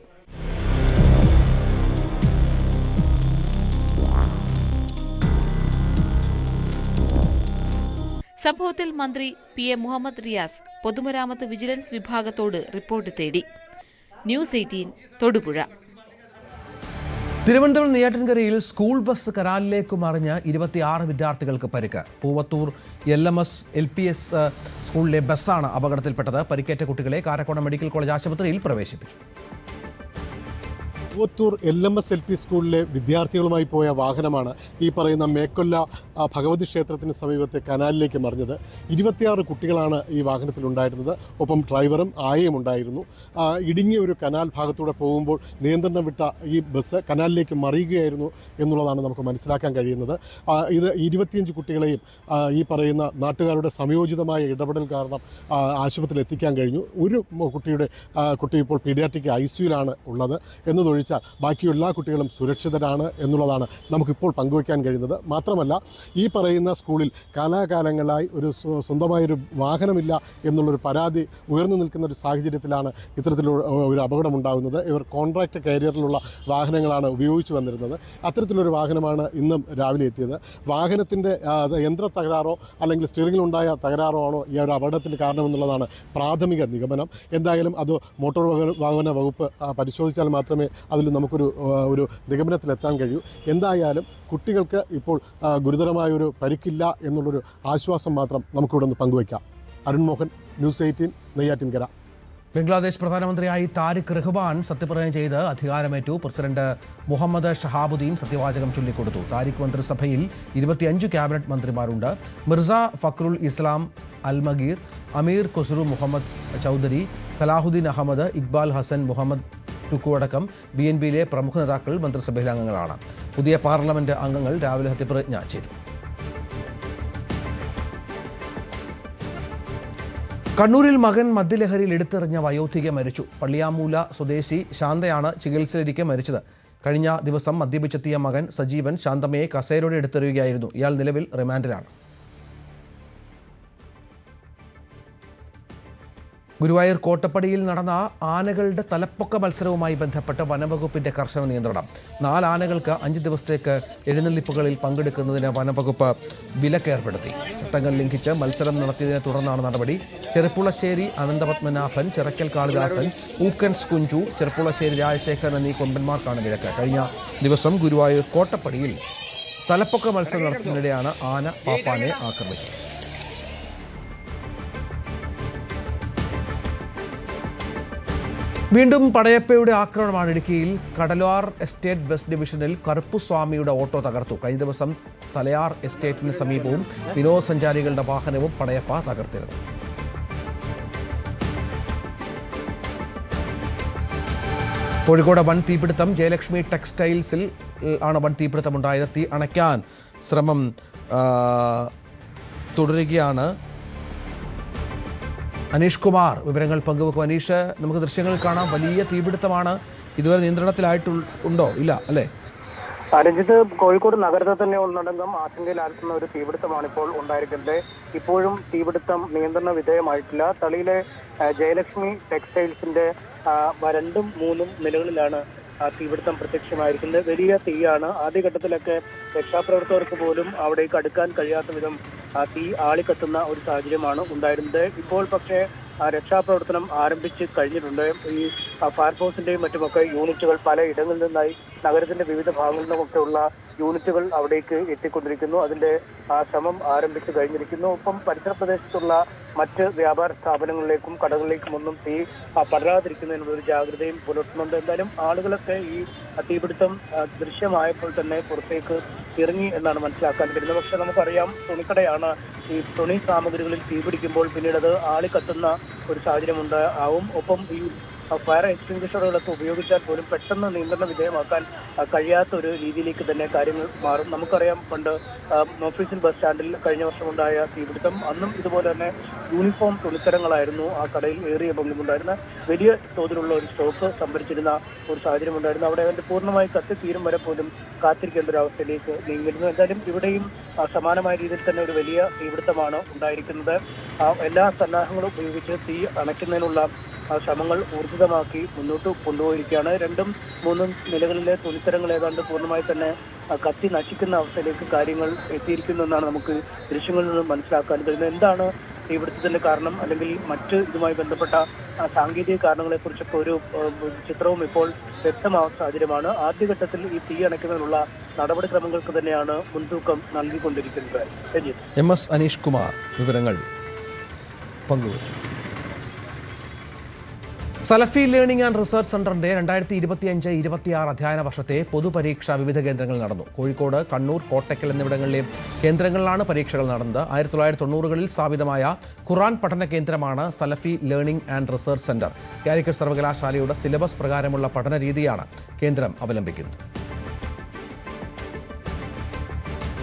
സംഭവത്തിൽ മന്ത്രി PM മുഹമ്മദ് റിയാസ് പൊതുമരാമത്ത് വിജിലൻസ് വിഭാഗത്തോട് റിപ്പോർട്ട് തേടി. ന്യൂസ് 18 തൊടുപുഴ. തിരുവനന്തപുരം നെയ്യാറ്റിൻകരയിൽ സ്കൂൾ ബസ് കനാലിലേക്ക് മറിഞ്ഞ് 26 വിദ്യാർത്ഥികൾക്ക് പരിക്ക്. പൂവത്തൂർ LMS LPS സ്കൂളിലെ ബസ്സാണ് അപകടത്തിൽപ്പെട്ടത്. പരിക്കേറ്റ കുട്ടികളെ കാരക്കോണം മെഡിക്കൽ കോളേജ് ആശുപത്രിയിൽ പ്രവേശിപ്പിച്ചു. പൂവത്തൂർ LMS LP സ്കൂളിലെ വിദ്യാർത്ഥികളുമായി പോയ വാഹനമാണ് ഈ പറയുന്ന മേക്കൊല്ല ഭഗവതി ക്ഷേത്രത്തിന് സമീപത്തെ കനാലിലേക്ക് മറിഞ്ഞത്. 26 കുട്ടികളാണ് ഈ വാഹനത്തിലുണ്ടായിരുന്നത്. ഒപ്പം ഡ്രൈവറും ആയയും ഉണ്ടായിരുന്നു. ഇടുങ്ങിയ ഒരു കനാൽ ഭാഗത്തൂടെ പോകുമ്പോൾ നിയന്ത്രണം വിട്ട ഈ ബസ് കനാലിലേക്ക് മറിയുകയായിരുന്നു എന്നുള്ളതാണ് നമുക്ക് മനസ്സിലാക്കാൻ കഴിയുന്നത്. ഇത് 25 കുട്ടികളെയും ഈ പറയുന്ന നാട്ടുകാരുടെ സംയോജിതമായ ഇടപെടൽ കാരണം ആശുപത്രിയിൽ എത്തിക്കാൻ കഴിഞ്ഞു. ഒരു കുട്ടി ഇപ്പോൾ പീഡിയാട്രിക് ICUവിലാണ് ഉള്ളത് എന്നതൊഴിച്ചാൽ ബാക്കി എല്ലാ കുട്ടികളും സുരക്ഷിതരാണ് എന്നുള്ളതാണ് നമുക്കിപ്പോൾ പങ്കുവയ്ക്കാൻ കഴിയുന്നത്. മാത്രമല്ല ഈ പറയുന്ന സ്കൂളിൽ കാലാകാലങ്ങളായി സ്വന്തമായൊരു വാഹനമില്ല എന്നുള്ളൊരു പരാതി ഉയർന്നു നിൽക്കുന്ന ഒരു സാഹചര്യത്തിലാണ് ഇത്തരത്തിലുള്ള ഒരു അപകടമുണ്ടാകുന്നത്. ഇവർ കോൺട്രാക്ട് കാരിയറിലുള്ള വാഹനങ്ങളാണ് ഉപയോഗിച്ചു വന്നിരുന്നത്. അത്തരത്തിലൊരു വാഹനമാണ് ഇന്നും രാവിലെ എത്തിയത്. വാഹനത്തിൻ്റെ യന്ത്ര തകരാറോ അല്ലെങ്കിൽ സ്റ്റിയറിംഗിലുണ്ടായ തകരാറോ ആണോ ഈ ഒരു അപകടത്തിന് കാരണമെന്നുള്ളതാണ് പ്രാഥമിക നിഗമനം. എന്തായാലും അത് മോട്ടോർ വാഹന വകുപ്പ് പരിശോധിച്ചാൽ മാത്രമേ അതിൽ നമുക്കൊരു നിഗമനത്തിലെത്താൻ കഴിയൂ. എന്തായാലും കുട്ടികൾക്ക് ഇപ്പോൾ ഗുരുതരമായൊരു പരിക്കില്ല എന്നുള്ളൊരു ആശ്വാസം മാത്രം നമുക്കിവിടെ നിന്ന് പങ്കുവയ്ക്കാം. അരുൺ മോഹൻ, ന്യൂസ് 18 നെയ്യാറ്റിൻകര. ബംഗ്ലാദേശ് പ്രധാനമന്ത്രിയായി താരിഖ് റഹ്മാൻ സത്യപ്രതിജ്ഞ ചെയ്ത് അധികാരമേറ്റു. പ്രസിഡന്റ് മുഹമ്മദ് ഷഹാബുദ്ദീൻ സത്യവാചകം ചൊല്ലിക്കൊടുത്തു. താരിഖ് മന്ത്രിസഭയിൽ 25 ക്യാബിനറ്റ് മന്ത്രിമാരുണ്ട്. മിർസ ഫക്രുൽ ഇസ്ലാം അൽമഗീർ, അമീർ ഖുസ്രു മുഹമ്മദ് ചൗധരി, സലാഹുദ്ദീൻ അഹമ്മദ്, ഇക്ബാൽ ഹസൻ മുഹമ്മദ് ടുക്കു അടക്കം BNPയിലെ പ്രമുഖ നേതാക്കൾ മന്ത്രിസഭയിലെ അംഗങ്ങളാണ്. പുതിയ പാർലമെന്റ് അംഗങ്ങൾ രാവിലെ സത്യപ്രതിജ്ഞ ചെയ്തു. കണ്ണൂരിൽ മകൻ മദ്യലഹരിയിൽ എടുത്തെറിഞ്ഞ വയോധിക മരിച്ചു. പള്ളിയാമൂല സ്വദേശി ശാന്തയാണ് ചികിത്സയിലിരിക്കെ മരിച്ചത്. കഴിഞ്ഞ ദിവസം മദ്യപിച്ചെത്തിയ മകൻ സജീവൻ ശാന്തമ്മയെ കസേരയോടെ എടുത്തെറിയുകയായിരുന്നു. ഇയാൾ നിലവിൽ റിമാൻഡിലാണ്. ഗുരുവായൂർ കോട്ടപ്പടിയിൽ നടന്ന ആനകളുടെ തലപ്പൊക്ക മത്സരവുമായി ബന്ധപ്പെട്ട് വനംവകുപ്പിന്റെ കർശന നിയന്ത്രണം. 4 ആനകൾക്ക് 5 ദിവസത്തേക്ക് എഴുന്നള്ളിപ്പുകളിൽ പങ്കെടുക്കുന്നതിന് വനംവകുപ്പ് വിലക്കേർപ്പെടുത്തി. ചട്ടങ്ങൾ ലംഘിച്ച് മത്സരം നടത്തിയതിനെ തുടർന്നാണ് നടപടി. ചെറുപ്പുളശ്ശേരി അനന്തപത്മനാഭൻ, ചിറക്കൽ കാളിദാസൻ, ഊക്കൻസ് കുഞ്ചു, ചെറുപ്പുളശ്ശേരി രാജശേഖരൻ എന്നീ കൊമ്പന്മാർക്കാണ് വിലക്ക്. കഴിഞ്ഞ ദിവസം ഗുരുവായൂർ കോട്ടപ്പടിയിൽ തലപ്പൊക്ക മത്സരം നടത്തുന്നതിനിടെയാണ് ആന പാപ്പാനെ ആക്രമിച്ചത്. വീണ്ടും പടയപ്പയുടെ ആക്രമണമാണ്. ഇടുക്കിയിൽ കടലാർ എസ്റ്റേറ്റ് വെസ്റ്റ് ഡിവിഷനിൽ കറുപ്പുസ്വാമിയുടെ ഓട്ടോ തകർത്തു. കഴിഞ്ഞ ദിവസം തലയാർ എസ്റ്റേറ്റിന് സമീപവും വിനോദസഞ്ചാരികളുടെ വാഹനവും പടയപ്പ തകർത്തിരുന്നു. കോഴിക്കോട് വൻ തീപിടുത്തം. ജയലക്ഷ്മി ടെക്സ്റ്റൈൽസിൽ ആണ് വൻ തീപിടുത്തമുണ്ടായത്. തീ അണയ്ക്കാൻ ശ്രമം തുടരുകയാണ്. അനീഷ് കുമാർ വിവരങ്ങൾ പങ്കുവെക്കും. അനീഷ്, നമുക്ക് ദൃശ്യങ്ങൾ കാണാം. വലിയ തീപിടുത്തമാണ്. ഇതുവരെ നിയന്ത്രണത്തിലായിട്ടുണ്ടോ? ഇല്ല അല്ലേ? രഞ്ജിത്ത്, കോഴിക്കോട് നഗരത്തിൽ തന്നെ ഒന്നടങ്കം ആശങ്കയിലാഴ്ത്തുന്ന ഒരു തീപിടുത്തമാണ് ഇപ്പോൾ ഉണ്ടായിരിക്കുന്നത്. ഇപ്പോഴും തീപിടുത്തം നിയന്ത്രണ വിധേയമായിട്ടില്ല. തളിയിലെ ജയലക്ഷ്മി ടെക്സ്റ്റൈൽസിന്റെ 2ഉം 3ഉം നിലകളിലാണ് തീപിടുത്തം പ്രത്യക്ഷമായിരിക്കുന്നത്. വലിയ തീയാണ്. ആദ്യഘട്ടത്തിലൊക്കെ രക്ഷാപ്രവർത്തകർക്ക് പോലും അവിടേക്ക് അടുക്കാൻ കഴിയാത്ത വിധം തീ ആളിക്കത്തുന്ന ഒരു സാഹചര്യമാണ് ഉണ്ടായിരുന്നത്. ഇപ്പോൾ പക്ഷേ രക്ഷാപ്രവർത്തനം ആരംഭിച്ച് കഴിഞ്ഞിട്ടുണ്ട്. ഈ ഫയർഫോഴ്സിന്റെയും മറ്റുമൊക്കെ യൂണിറ്റുകൾ പല ഇടങ്ങളിൽ നിന്നായി നഗരത്തിന്റെ വിവിധ ഭാഗങ്ങളിൽ നിന്നുമൊക്കെ ഉള്ള യൂണിറ്റുകൾ അവിടേക്ക് എത്തിക്കൊണ്ടിരിക്കുന്നു. അതിന്റെ ശ്രമം ആരംഭിച്ചു കഴിഞ്ഞിരിക്കുന്നു. ഒപ്പം പരിസര പ്രദേശത്തുള്ള മറ്റ് വ്യാപാര സ്ഥാപനങ്ങളിലേക്കും കടകളിലേക്കും ഒന്നും തീ പടരാതിരിക്കുന്നതിനുള്ള ഒരു ജാഗ്രതയും പുലർത്തുന്നുണ്ട്. എന്തായാലും ആളുകളൊക്കെ ഈ തീപിടുത്തം ദൃശ്യമായപ്പോൾ തന്നെ പുറത്തേക്ക് ഇറങ്ങി എന്നാണ് മനസ്സിലാക്കാൻ കഴിയുന്നത്. പക്ഷെ നമുക്കറിയാം, തുണിക്കടയാണ്. ഈ തുണി സാമഗ്രികളിൽ തീപിടിക്കുമ്പോൾ പിന്നീട് അത് ആളിക്കത്തുന്ന ഒരു സാഹചര്യം ഉണ്ടാവും. ഒപ്പം ഈ ഫയർ എക്സ്റ്റിംഗ്വിഷറുകളൊക്കെ ഉപയോഗിച്ചാൽ പോലും പെട്ടെന്ന് നിയന്ത്രണ വിധേയമാക്കാൻ കഴിയാത്ത ഒരു രീതിയിലേക്ക് തന്നെ കാര്യങ്ങൾ മാറും. നമുക്കറിയാം, പണ്ട് ഓഫീസിൽ ബസ് സ്റ്റാൻഡിൽ കഴിഞ്ഞ വർഷമുണ്ടായ തീപിടുത്തം, അന്നും ഇതുപോലെ തന്നെ യൂണിഫോം തുണിത്തരങ്ങളായിരുന്നു ആ കടയിൽ ഏറിയ പങ്കുമുണ്ടായിരുന്ന. വലിയ തോതിലുള്ള ഒരു സ്റ്റോക്ക് സംഭരിച്ചിരുന്ന ഒരു സാഹചര്യം ഉണ്ടായിരുന്നു. അവിടെ അതിന്റെ പൂർണ്ണമായി കത്തിത്തീരും വരെ പോലും കാത്തിരിക്കേണ്ട ഒരു അവസ്ഥയിലേക്ക് നീങ്ങിയിരുന്നു. എന്തായാലും ഇവിടെയും സമാനമായ രീതിയിൽ തന്നെ ഒരു വലിയ തീപിടുത്തമാണ് ഉണ്ടായിരിക്കുന്നത്. എല്ലാ സന്നാഹങ്ങളും ഉപയോഗിച്ച് തീ അണയ്ക്കുന്നതിനുള്ള ശ്രമങ്ങൾ ഊർജിതമാക്കി മുന്നോട്ട് കൊണ്ടുപോയിരിക്കുകയാണ്. 2ഉം 3ഉം നിലകളിലെ തുണിത്തരങ്ങൾ ഏതാണ്ട് പൂർണ്ണമായി തന്നെ കത്തി നശിക്കുന്ന അവസ്ഥയിലേക്ക് കാര്യങ്ങൾ എത്തിയിരിക്കുന്നു എന്നാണ് നമുക്ക് ദൃശ്യങ്ങളിൽ നിന്ന് മനസ്സിലാക്കാൻ കഴിയുന്നത്. എന്താണ് തീപിടുത്തത്തിന്റെ കാരണം, അല്ലെങ്കിൽ മറ്റ് ഇതുമായി ബന്ധപ്പെട്ട സാങ്കേതിക കാരണങ്ങളെ കുറിച്ചൊക്കെ ഒരു ചിത്രവും ഇപ്പോൾ വ്യക്തമാവുന്ന സാഹചര്യമാണ്. ആദ്യഘട്ടത്തിൽ ഈ തീ അണയ്ക്കുന്നതിനുള്ള നടപടിക്രമങ്ങൾക്ക് തന്നെയാണ് മുൻതൂക്കം നൽകിക്കൊണ്ടിരിക്കുന്നത്. MS അനീഷ് കുമാർ വിവരങ്ങൾ പങ്കുവച്ചു. സലഫി ലേണിംഗ് ആൻഡ് റിസർച്ച് സെന്ററിന്റെ 2025-26 അധ്യയന വർഷത്തെ പൊതുപരീക്ഷ വിവിധ കേന്ദ്രങ്ങളിൽ നടന്നു. കോഴിക്കോട്, കണ്ണൂർ, കോട്ടക്കൽ എന്നിവിടങ്ങളിലെ കേന്ദ്രങ്ങളിലാണ് പരീക്ഷകൾ നടന്നത്. 1990കളിൽ സ്ഥാപിതമായ ഖുർആൻ പഠന കേന്ദ്രമാണ് Salafi learning and research centre. Calicut സർവകലാശാലയുടെ സിലബസ് പ്രകാരമുള്ള പഠന രീതിയാണ് കേന്ദ്രം അവലംബിക്കുന്നത്.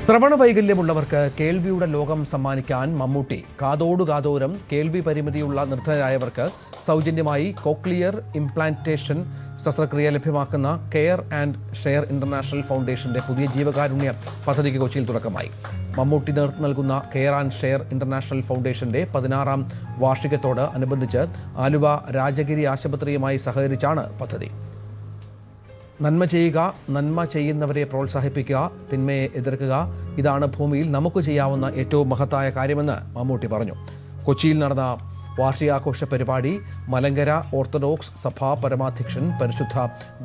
ശ്രവണ വൈകല്യമുള്ളവർക്ക് കേൾവിയുടെ ലോകം സമ്മാനിക്കാൻ മമ്മൂട്ടി. കാതോടുകാതോരം കേൾവി പരിമിതിയുള്ള നിർധനരായവർക്ക് സൗജന്യമായി കോക്ലിയർ ഇംപ്ലാന്റേഷൻ ശസ്ത്രക്രിയ ലഭ്യമാക്കുന്ന കെയർ ആൻഡ് ഷെയർ ഇന്റർനാഷണൽ ഫൗണ്ടേഷന്റെ പുതിയ ജീവകാരുണ്യ പദ്ധതിക്ക് കൊച്ചിയിൽ തുടക്കമായി. മമ്മൂട്ടി നേതൃത്വം നൽകുന്ന കെയർ ആൻഡ് ഷെയർ ഇന്റർനാഷണൽ ഫൗണ്ടേഷന്റെ 16ാം വാർഷികത്തോട് അനുബന്ധിച്ച് ആലുവ രാജഗിരി ആശുപത്രിയുമായി സഹകരിച്ചാണ് പദ്ധതി. നന്മ ചെയ്യുക, നന്മ ചെയ്യുന്നവരെ പ്രോത്സാഹിപ്പിക്കുക, തിന്മയെ എതിർക്കുക, ഇതാണ് ഭൂമിയിൽ നമുക്ക് ചെയ്യാവുന്ന ഏറ്റവും മഹത്തായ കാര്യമെന്ന് മമ്മൂട്ടി പറഞ്ഞു. കൊച്ചിയിൽ നടന്ന വാർഷികാഘോഷ പരിപാടി മലങ്കര ഓർത്തഡോക്സ് സഭാ പരമാധ്യക്ഷൻ പരിശുദ്ധ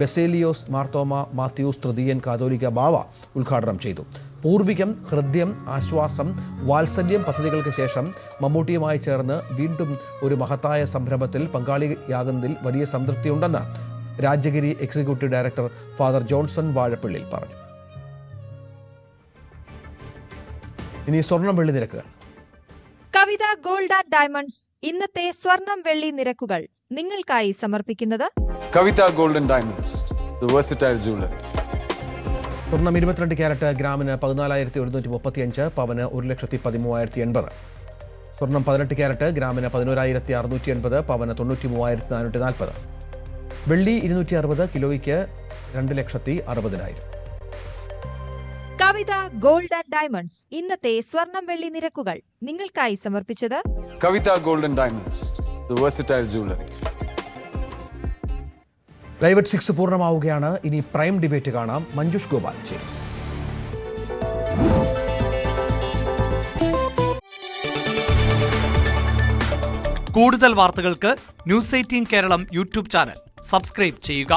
ബെസേലിയോസ് മാർത്തോമ മാത്യൂസ് തൃതീയൻ കാതോലിക്ക ബാവ ഉദ്ഘാടനം ചെയ്തു. പൂർവികം, ഹൃദ്യം, ആശ്വാസം, വാത്സല്യം പദ്ധതികൾക്ക് ശേഷം മമ്മൂട്ടിയുമായി ചേർന്ന് വീണ്ടും ഒരു മഹത്തായ സംരംഭത്തിൽ പങ്കാളിയാകുന്നതിൽ വലിയ സംതൃപ്തിയുണ്ടെന്ന് Rajagiri executive director father Johnson വാഴപ്പള്ളിയിൽ പറഞ്ഞു. ഇനി സ്വർണം വെള്ളി നിരക്കുകൾ. കവിത ഗോൾഡ് ആൻഡ് ഡയമണ്ട്സ് ഇന്നത്തെ സ്വർണം വെള്ളി നിരക്കുകൾ നിങ്ങൾക്കായി സമർപ്പിക്കുന്നത് Kavitha gold and diamonds, the versatile jeweller. സ്വർണം 22 ക്യാരറ്റ് ഗ്രാമിന് 14,135, പവന് 1,13,80. സ്വർണം 18 ക്യാരറ്റ് ഗ്രാമിന് 11,680, പവന് 93,440. വെള്ളി 260 കിലോയ്ക്ക് 2,60,000. കവിത ഗോൾഡ് ആൻഡ് ഡയമണ്ട്സ് ഇന്നത്തെ സ്വർണം വെള്ളി നിരക്കുകൾ നിങ്ങൾക്കായി സമർപ്പിച്ചത് Kavitha gold and diamonds, the versatile jeweller. Live at 6 പൂർണ്ണമാവുകയാണ്. ഇനി പ്രൈം ഡിബേറ്റ് കാണാം. മഞ്ജുഷ് ഗോപാൽ ചെയ്യും. കൂടുതൽ വാർത്തകൾക്ക് News 18 Keralam YouTube channel subscribe ചെയ്യുക.